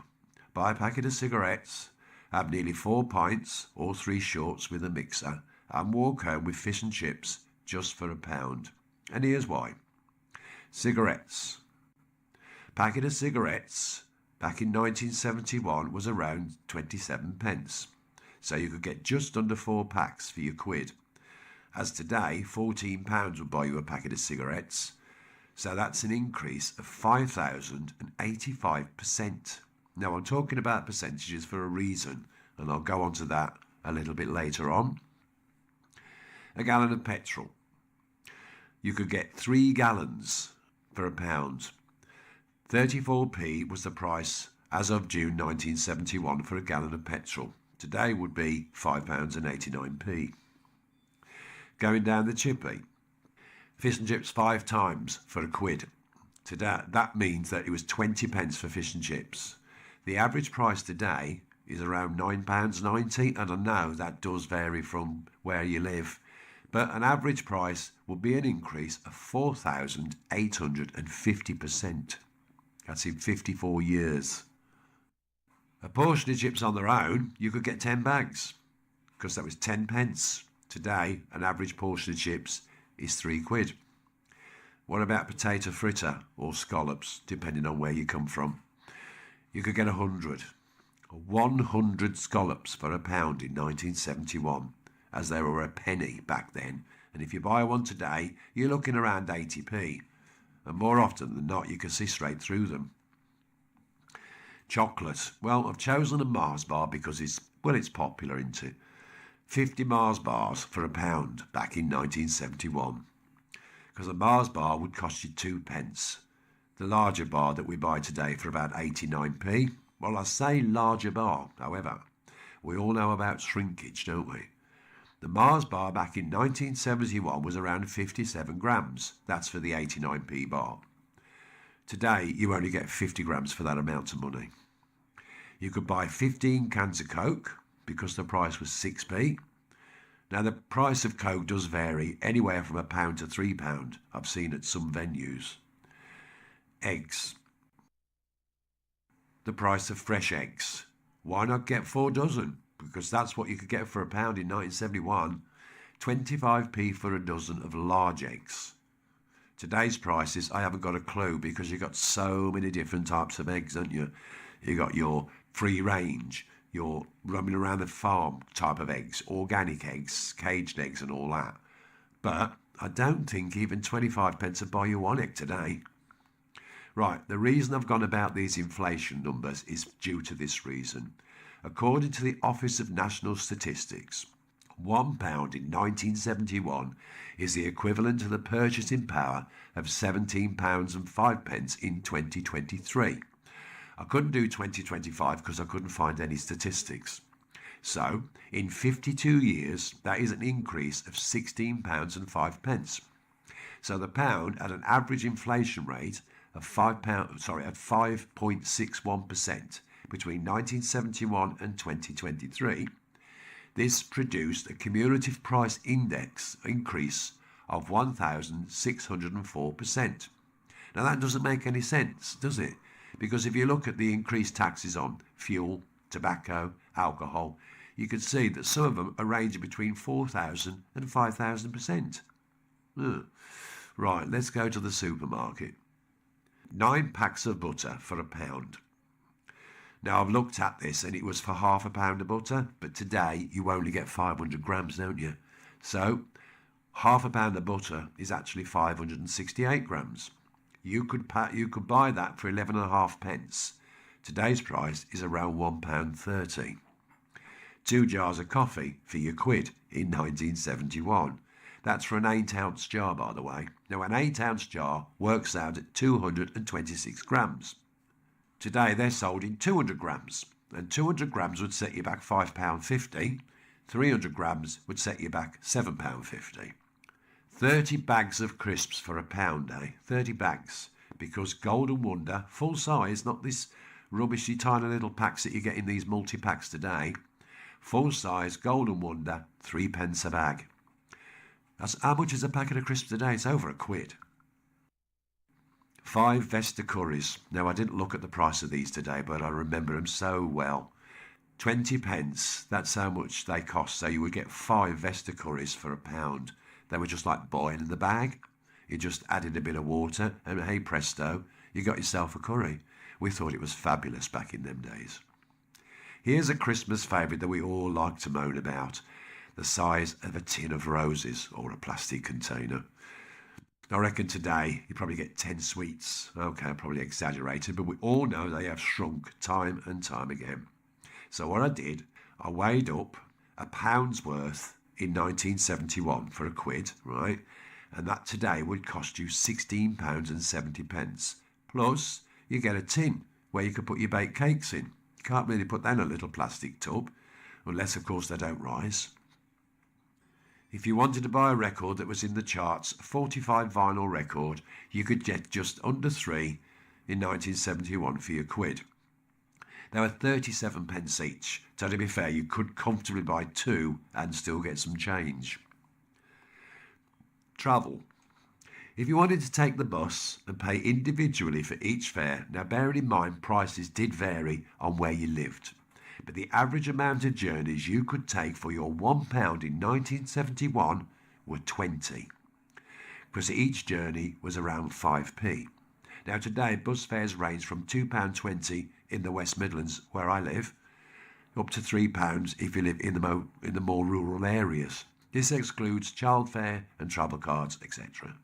buy a packet of cigarettes, have nearly 4 pints or 3 shorts with a mixer, and walk home with fish and chips just for £1. And here's why. Cigarettes. Packet of cigarettes back in 1971 was around 27 pence. So you could get just under 4 packs for your quid. As today, £14 will buy you a packet of cigarettes. So that's an increase of 5,085%. Now I'm talking about percentages for a reason, and I'll go on to that a little bit later on. A gallon of petrol. You could get 3 gallons for £1. 34p was the price as of June 1971 for a gallon of petrol. Today would be £5.89. Going down the chippy. Fish and chips 5 times for a quid. Today, that means that it was 20 pence for fish and chips. The average price today is around £9.90, and I know that does vary from where you live. But an average price will be an increase of 4,850%. That's in 54 years. A portion of chips on their own, you could get 10 bags, because that was 10 pence. Today, an average portion of chips is 3 quid. What about potato fritter or scallops, depending on where you come from? You could get 100. 100 scallops for £1 in 1971, as they were a penny back then. And if you buy one today, you're looking around 80p. And more often than not, you can see straight through them. Chocolate. Well, I've chosen a Mars bar because it's popular, isn't it? 50 Mars bars for £1 back in 1971. Because a Mars bar would cost you 2 pence. The larger bar that we buy today for about 89p. Well, I say larger bar, however. We all know about shrinkage, don't we? The Mars bar back in 1971 was around 57 grams. That's for the 89p bar. Today, you only get 50 grams for that amount of money. You could buy 15 cans of Coke because the price was 6p. Now, the price of Coke does vary anywhere from £1 to £3, I've seen at some venues. Eggs. The price of fresh eggs. Why not get 4 dozen? Because that's what you could get for £1 in 1971. 25p for a dozen of large eggs. Today's prices, I haven't got a clue, because you've got so many different types of eggs, haven't you? You got your free range, your roaming around the farm type of eggs, organic eggs, caged eggs and all that. But I don't think even 25 pence would buy you 1 egg today. Right, the reason I've gone about these inflation numbers is due to this reason. According to the Office of National Statistics, £1 in 1971 is the equivalent to the purchasing power of £17.05 in 2023. I couldn't do 2025 because I couldn't find any statistics. So, in 52 years, that is an increase of £16.05. So the pound at an average inflation rate of at 5.61% between 1971 and 2023, this produced a cumulative price index increase of 1,604%. Now that doesn't make any sense, does it? Because if you look at the increased taxes on fuel, tobacco, alcohol, you can see that some of them are ranging between 4,000 and 5,000%. Right, let's go to the supermarket. 9 packs of butter for £1. Now, I've looked at this and it was for half a pound of butter, but today you only get 500 grams, don't you? So, half a pound of butter is actually 568 grams. You could buy that for 11.5 pence. Today's price is around £1.30. 2 jars of coffee for your £1 in 1971. That's for an 8-ounce jar, by the way. Now, an 8-ounce jar works out at 226 grams. Today, they're sold in 200 grams, and 200 grams would set you back £5.50. 300 grams would set you back £7.50. 30 bags of crisps for £1, eh? 30 bags. Because Golden Wonder, full size, not this rubbishy tiny little packs that you get in these multi-packs today. Full size Golden Wonder, 3 pence a bag. That's how much is a packet of crisps today? It's over £1. 5 Vesta curries. Now, I didn't look at the price of these today, but I remember them so well. 20 pence, that's how much they cost. So you would get 5 Vesta curries for £1. They were just like boiling in the bag. You just added a bit of water and hey presto, you got yourself a curry. We thought it was fabulous back in them days. Here's a Christmas favourite that we all like to moan about. The size of a tin of roses or a plastic container. I reckon today you probably get 10 sweets. Okay, I'm probably exaggerated, but we all know they have shrunk time and time again. So what I did, I weighed up £1 worth in 1971 for £1, right? And that today would cost you £16.70. Plus, you get a tin where you could put your baked cakes in. You can't really put that in a little plastic tub, unless, of course, they don't rise. If you wanted to buy a record that was in the charts, a 45 vinyl record, you could get just under 3 in 1971 for your £1. They were 37 pence each, so to be fair, you could comfortably buy 2 and still get some change. Travel. If you wanted to take the bus and pay individually for each fare, now bearing in mind prices did vary on where you lived, but the average amount of journeys you could take for your £1 in 1971 were 20, because each journey was around 5p. Now today, bus fares range from £2.20 in the West Midlands, where I live, up to £3 if you live in the more rural areas. This excludes childfare and travel cards, etc.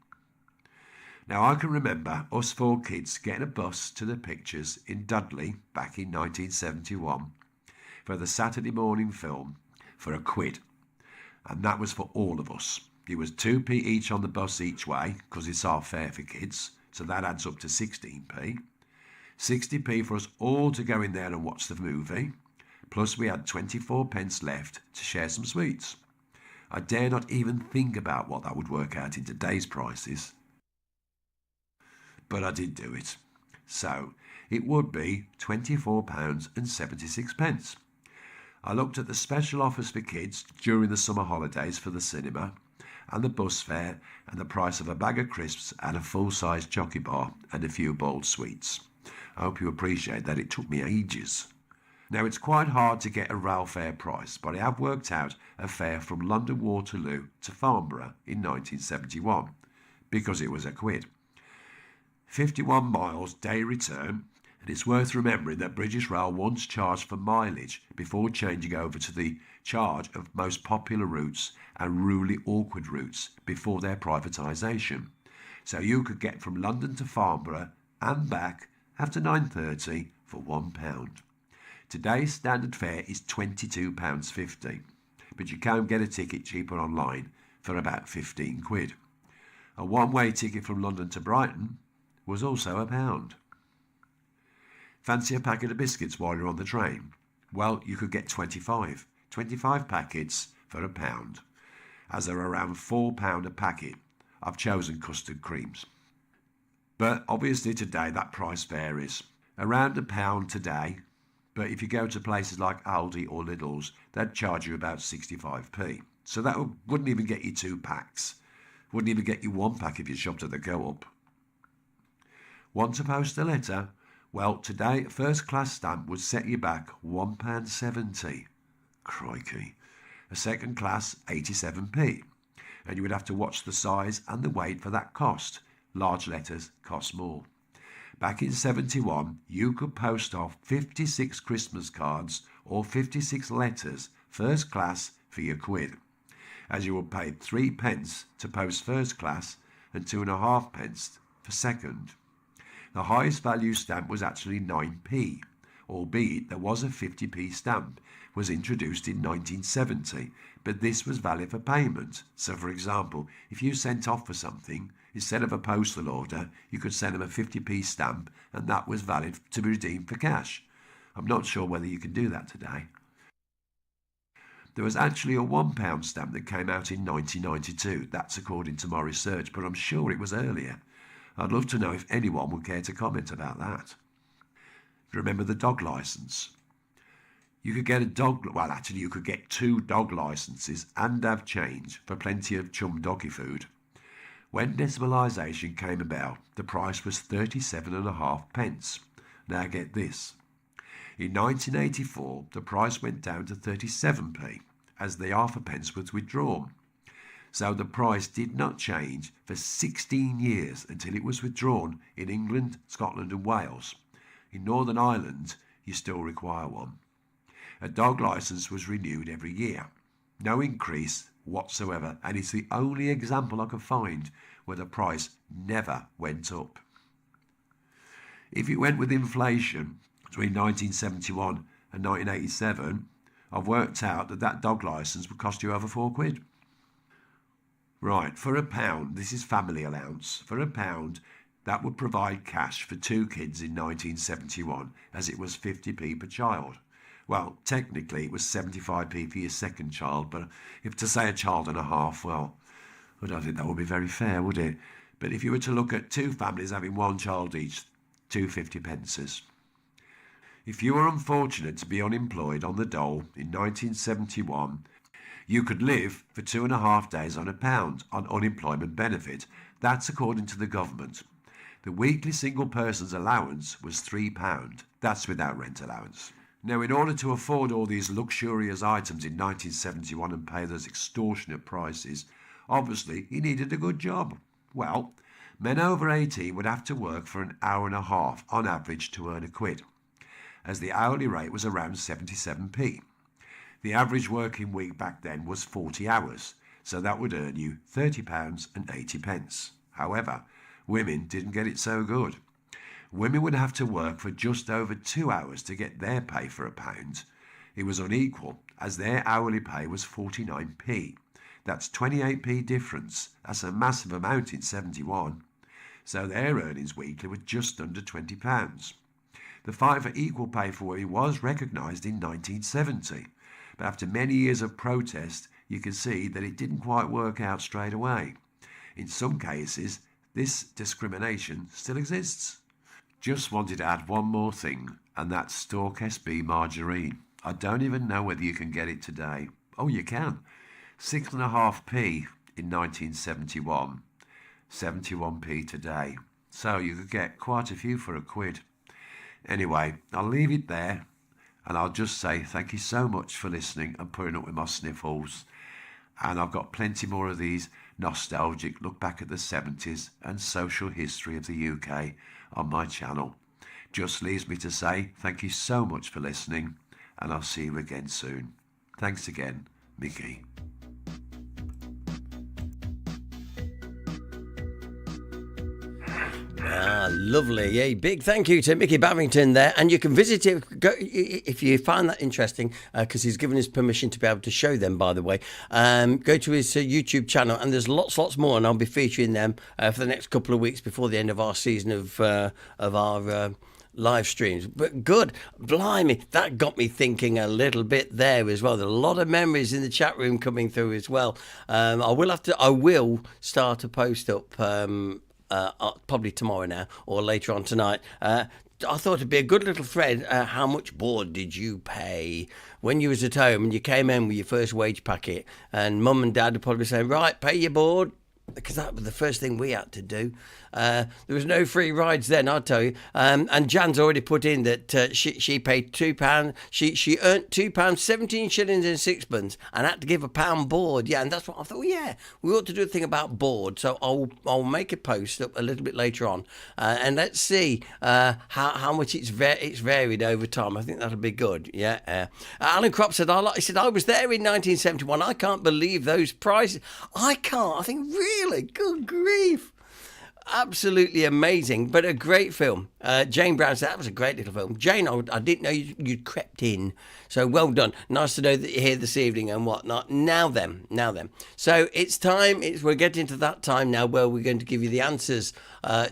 Now, I can remember us 4 kids getting a bus to the pictures in Dudley back in 1971 for the Saturday morning film for £1. And that was for all of us. It was 2p each on the bus each way, because it's our fare for kids, so that adds up to 16p. 60p for us all to go in there and watch the movie, plus we had 24 pence left to share some sweets. I dare not even think about what that would work out in today's prices. But I did do it. So it would be £24.76. I looked at the special offers for kids during the summer holidays for the cinema, and the bus fare, and the price of a bag of crisps and a full-size chocolate bar and a few boiled sweets. I hope you appreciate that it took me ages. Now, it's quite hard to get a rail fare price, but I have worked out a fare from London Waterloo to Farnborough in 1971, because it was £1. 51 miles day return, and it's worth remembering that British Rail once charged for mileage before changing over to the charge of most popular routes and really awkward routes before their privatisation. So you could get from London to Farnborough and back after 9:30 for £1. Today's standard fare is £22.50, but you can get a ticket cheaper online for about £15. A one-way ticket from London to Brighton was also £1. Fancy a packet of biscuits while you're on the train? Well, you could get 25 packets for £1, as they're around £4 a packet. I've chosen custard creams. But obviously today that price varies. Around £1 today, but if you go to places like Aldi or Lidl's, they'd charge you about 65p. So that wouldn't even get you 2 packs. Wouldn't even get you 1 pack if you shopped at the Co-op. Want to post a letter? Well, today, a first class stamp would set you back £1.70. Crikey. A second class, 87p. And you would have to watch the size and the weight for that cost. Large letters cost more. Back in 71, you could post off 56 Christmas cards or 56 letters, first class, for your £1, as you were paid 3p to post first class and 2.5p for second. The highest value stamp was actually 9p, albeit there was a 50p stamp, was introduced in 1970, but this was valid for payment. So for example, if you sent off for something, instead of a postal order, you could send them a 50p stamp, and that was valid to be redeemed for cash. I'm not sure whether you can do that today. There was actually a £1 stamp that came out in 1992. That's according to my research, but I'm sure it was earlier. I'd love to know if anyone would care to comment about that. Remember the dog licence? You could get you could get 2 dog licences and have change for plenty of chum doggy food. When decimalisation came about, the price was 37.5p. Now get this. In 1984, the price went down to 37p as the half-a-pence was withdrawn. So the price did not change for 16 years until it was withdrawn in England, Scotland and Wales. In Northern Ireland, you still require one. A dog licence was renewed every year. No increase whatsoever, and it's the only example I can find where the price never went up. If it went with inflation between 1971 and 1987, I've worked out that dog licence would cost you over £4. Right, for £1, this is family allowance. For £1, that would provide cash for 2 kids in 1971, as it was 50p per child. Well, technically it was 75p for your second child, but if to say a child and a half, well, I don't think that would be very fair, would it? But if you were to look at 2 families having 1 child each, 2.50. If you were unfortunate to be unemployed on the dole in 1971, you could live for 2.5 days on £1 on unemployment benefit. That's according to the government. The weekly single person's allowance was £3. That's without rent allowance. Now, in order to afford all these luxurious items in 1971 and pay those extortionate prices, obviously he needed a good job. Well, men over 18 would have to work for an hour and a half on average to earn £1, as the hourly rate was around 77p. The average working week back then was 40 hours, so that would earn you £30.80. However, women didn't get it so good. Women would have to work for just over 2 hours to get their pay for £1. It was unequal, as their hourly pay was 49p. That's 28p difference. That's a massive amount in 71. So their earnings weekly were just under £20. The fight for equal pay for women was recognised in 1970, but after many years of protest, you can see that it didn't quite work out straight away. In some cases, this discrimination still exists. Just wanted to add one more thing, and that's Stork SB margarine. I don't even know whether you can get it today. Oh, you can. 6.5p in 1971, 71p today. So you could get quite a few for £1. Anyway, I'll leave it there, and I'll just say thank you so much for listening and putting up with my sniffles. And I've got plenty more of these nostalgic look back at the 70s and social history of the UK on my channel. Just leaves me to say thank you so much for listening, and I'll see you again soon. Thanks again, Mickey. Lovely. A big thank you to Mickey Bavington there, and you can visit it if you find that interesting, because he's given us permission to be able to show them, by the way. Go to his YouTube channel, and there's lots more, and I'll be featuring them for the next couple of weeks before the end of our season of our live streams. But good, blimey, that got me thinking a little bit there as well. There's a lot of memories in the chat room coming through as well. I will start a post up probably tomorrow now or later on tonight. I thought it'd be a good little thread. How much board did you pay when you was at home and you came in with your first wage packet? And mum and dad would probably say, right, pay your board, because that was the first thing we had to do. There was no free rides then, I'll tell you. And Jan's already put in that she paid £2. She earned £2, 17 shillings and sixpence, and had to give £1 board. Yeah, and that's what I thought. Yeah, we ought to do a thing about board. So I'll make a post up a little bit later on, and let's see how much it's varied over time. I think that'll be good. Yeah. Alan Kropp said, he said, I was there in 1971. I can't believe those prices. I can't. I think, really, good grief. Absolutely amazing, but a great film. Jane Brown said, that was a great little film. Jane, I didn't know you'd crept in. So well done. Nice to know that you're here this evening and whatnot. Now then. So it's time. We're getting to that time now where we're going to give you the answers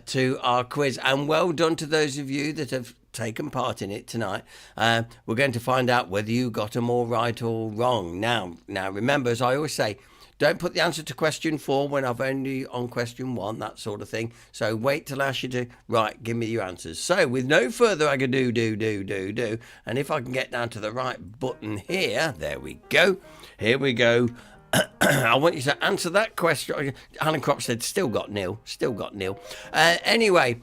to our quiz. And well done to those of you that have taken part in it tonight. We're going to find out whether you got them all right or wrong. Now remember, as I always say, don't put the answer to question 4 when I've only on question 1, that sort of thing. So wait till I ask you to, right, give me your answers. So with no further ado, do. And if I can get down to the right button here, there we go. Here we go. I want you to answer that question. Alan Kropp said, still got nil. Anyway,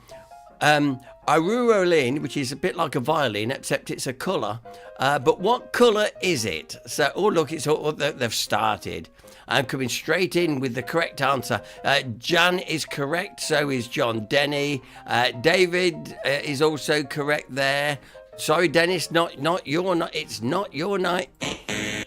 Irurolin, which is a bit like a violin, except it's a colour. But what colour is it? So, look, they've started. I'm coming straight in with the correct answer. Jan is correct, so is John Denny. David is also correct there. Sorry, Dennis, it's not your night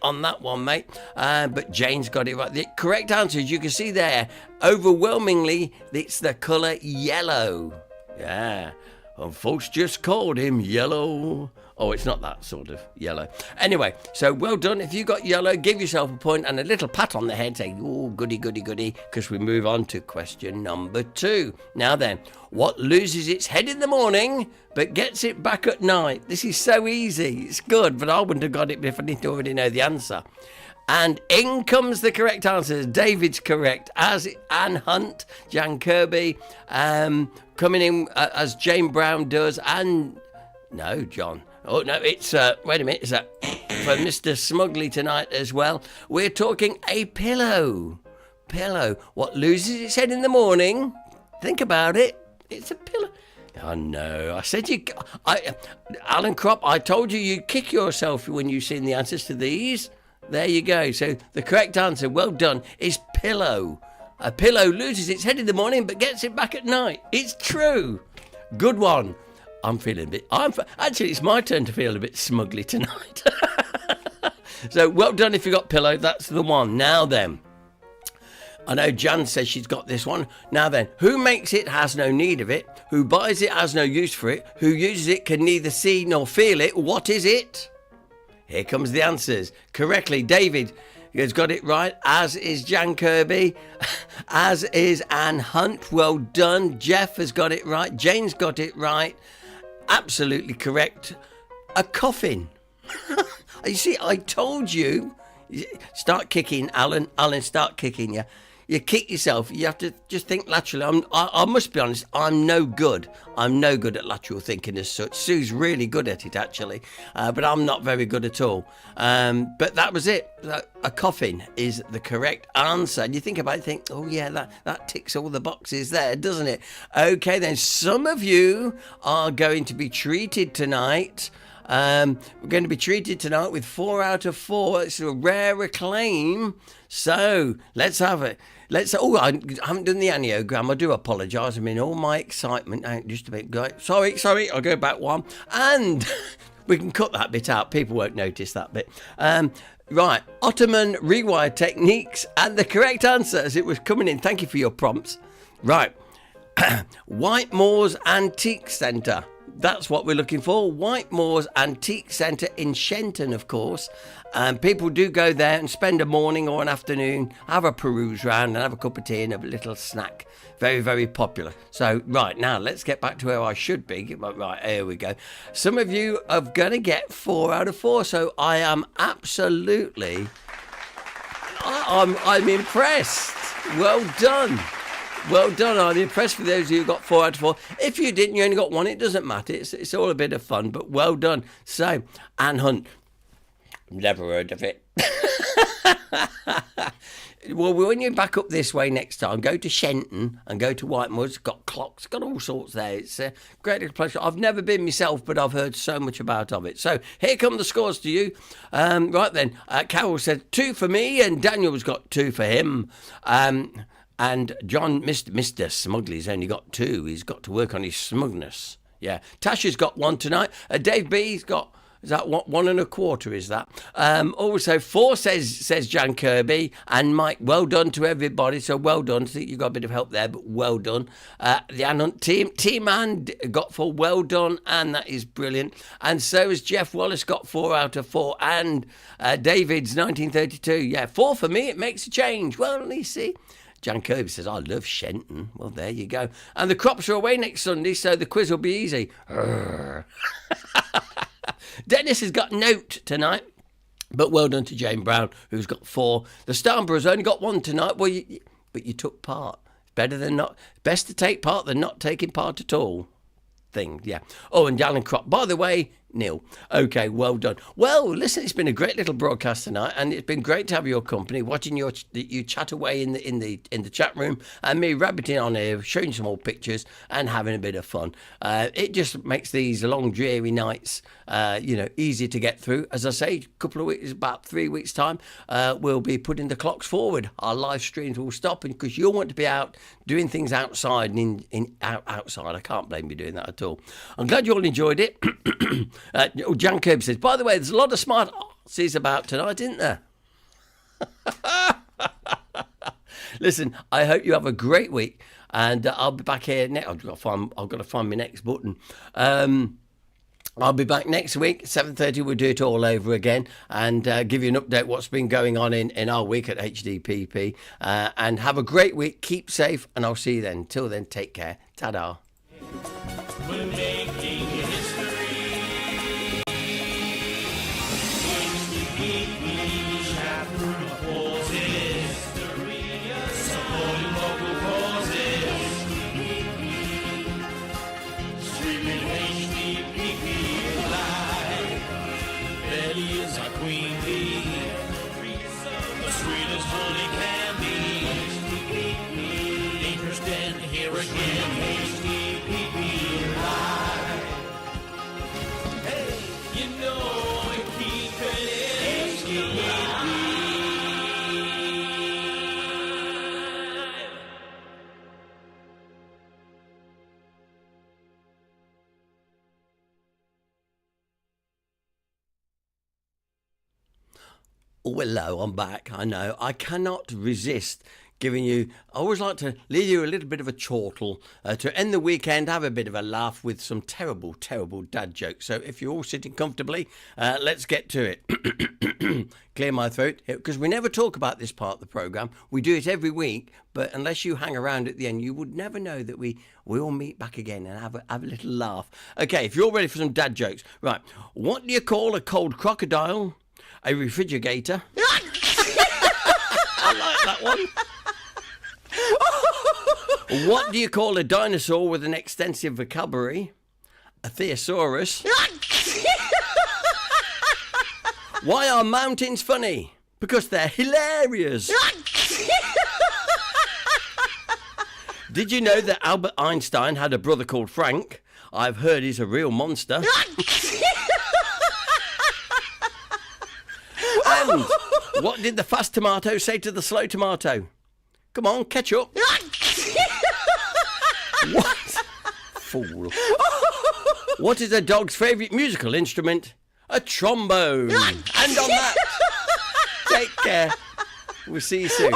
on that one, mate. But Jane's got it right. The correct answer, as you can see there, overwhelmingly, it's the colour yellow. Yeah. And folks just called him yellow. Oh, it's not that sort of yellow. Anyway, so well done. If you got yellow, give yourself a point and a little pat on the head saying, oh, goody, because we move on to question number 2. Now then, what loses its head in the morning but gets it back at night? This is so easy. It's good, but I wouldn't have got it if I didn't already know the answer. And in comes the correct answers. David's correct, as Anne Hunt, Jan Kirby, coming in as Jane Brown does, and no, John. Oh, no, it's, wait a minute, it's for Mr. Smugly tonight as well. We're talking a pillow. Pillow. What loses its head in the morning? Think about it. It's a pillow. Oh, no. I said Alan Kropp, I told you'd kick yourself when you've seen the answers to these. There you go. So the correct answer, well done, is pillow. A pillow loses its head in the morning but gets it back at night. It's true. Good one. I'm feeling a bit... Actually, it's my turn to feel a bit smugly tonight. So, well done if you got pillow. That's the one. Now then. I know Jan says she's got this one. Now then. Who makes it has no need of it. Who buys it has no use for it. Who uses it can neither see nor feel it. What is it? Here comes the answers. Correctly, David has got it right, as is Jan Kirby, as is Anne Hunt. Well done. Jeff has got it right. Jane's got it right. Absolutely correct. A coffin. You see, I told you. Start kicking, Alan. Alan, start kicking. You kick yourself. You have to just think laterally. I must be honest, I'm no good. I'm no good at lateral thinking as such. Sue's really good at it, actually. But I'm not very good at all. But that was it. A coffin is the correct answer. And you think about it, think, oh, yeah, that ticks all the boxes there, doesn't it? Okay, then some of you are going to be treated tonight. We're going to be treated tonight with 4 out of 4. It's a rare acclaim. So let's have it. I haven't done the aniogram. I do apologise. I mean, all my excitement. Just a bit. Sorry. I'll go back one. And we can cut that bit out. People won't notice that bit. Right. Ottoman rewire techniques. And the correct answer as it was coming in. Thank you for your prompts. Right. Whitemoor's Antique Centre. That's what we're looking for. Whitemoor's Antique Centre in Shenton, of course. And people do go there and spend a morning or an afternoon, have a peruse round and have a cup of tea and a little snack. Very, very popular. So, right, now let's get back to where I should be. Right, here we go. Some of you are going to get 4 out of 4. So I am absolutely... I'm impressed. Well done. Well done. I'm impressed with those of you who got 4 out of 4. If you didn't, you only got 1. It doesn't matter. It's all a bit of fun, but well done. So, Anne Hunt. Never heard of it. Well, when you back up this way next time, go to Shenton and go to Whitemud. It's got clocks, got all sorts there. It's a great little place. I've never been myself, but I've heard so much about of it. So here come the scores to you. Right then, Carol said 2 for me, and Daniel's got 2 for him. And John, Mr. Smuggley's only got 2. He's got to work on his smugness. Yeah. Tasha's got 1 tonight. Dave B's got... Is that 1 1/4? Is that? Also 4 says Jan Kirby and Mike. Well done to everybody. So well done. I think you got a bit of help there, but well done. The Anhunt team man got 4. Well done, and that is brilliant. And so has Jeff Wallace, got 4 out of 4. And David's 1932. Yeah, 4 for me. It makes a change. Well, you see. Jan Kirby says, I love Shenton. Well, there you go. And the crops are away next Sunday, so the quiz will be easy. Dennis has got note tonight, but well done to Jane Brown, who's got 4. The Starnborough's only got 1 tonight. Well, but you took part. Better than not. Best to take part than not taking part at all. Thing, yeah. Oh, and Alan Crop. By the way, nil. Okay, well done. Well, listen, it's been a great little broadcast tonight, and it's been great to have your company, watching you chat away in the chat room, and me rabbiting on here, showing some more pictures, and having a bit of fun. It just makes these long, dreary nights, easy to get through. As I say, a couple of weeks, about 3 weeks' time, we'll be putting the clocks forward. Our live streams will stop, because you'll want to be out doing things outside and outside. I can't blame you doing that at all. I'm glad you all enjoyed it. Jan Kirby says, by the way, there's a lot of smart artsies about tonight, isn't there? Listen, I hope you have a great week, and I'll be back here next. I've got to find my next button. I'll be back next week, 7:30. We'll do it all over again and give you an update what's been going on in our week at HDPP. And have a great week. Keep safe, and I'll see you then. Till then, take care. Ta-da. We're making history. HDPP chapter causes, supporting local causes. Streaming HDPP live. Betty is our queen bee. The sweetest honey can be. Interested here again. Oh, hello, I'm back. I know. I cannot resist giving you... I always like to leave you a little bit of a chortle to end the weekend, have a bit of a laugh with some terrible, terrible dad jokes. So if you're all sitting comfortably, let's get to it. Clear my throat, because we never talk about this part of the programme. We do it every week, but unless you hang around at the end, you would never know that we all meet back again and have a little laugh. Okay, if you're ready for some dad jokes. Right, what do you call a cold crocodile? A refrigerator. I like that one. What do you call a dinosaur with an extensive vocabulary? A thesaurus. Why are mountains funny? Because they're hilarious. Did you know that Albert Einstein had a brother called Frank? I've heard he's a real monster. And what did the fast tomato say to the slow tomato? Come on, catch up. What? Fool. What is a dog's favourite musical instrument? A trombone. And on that, take care. We'll see you soon.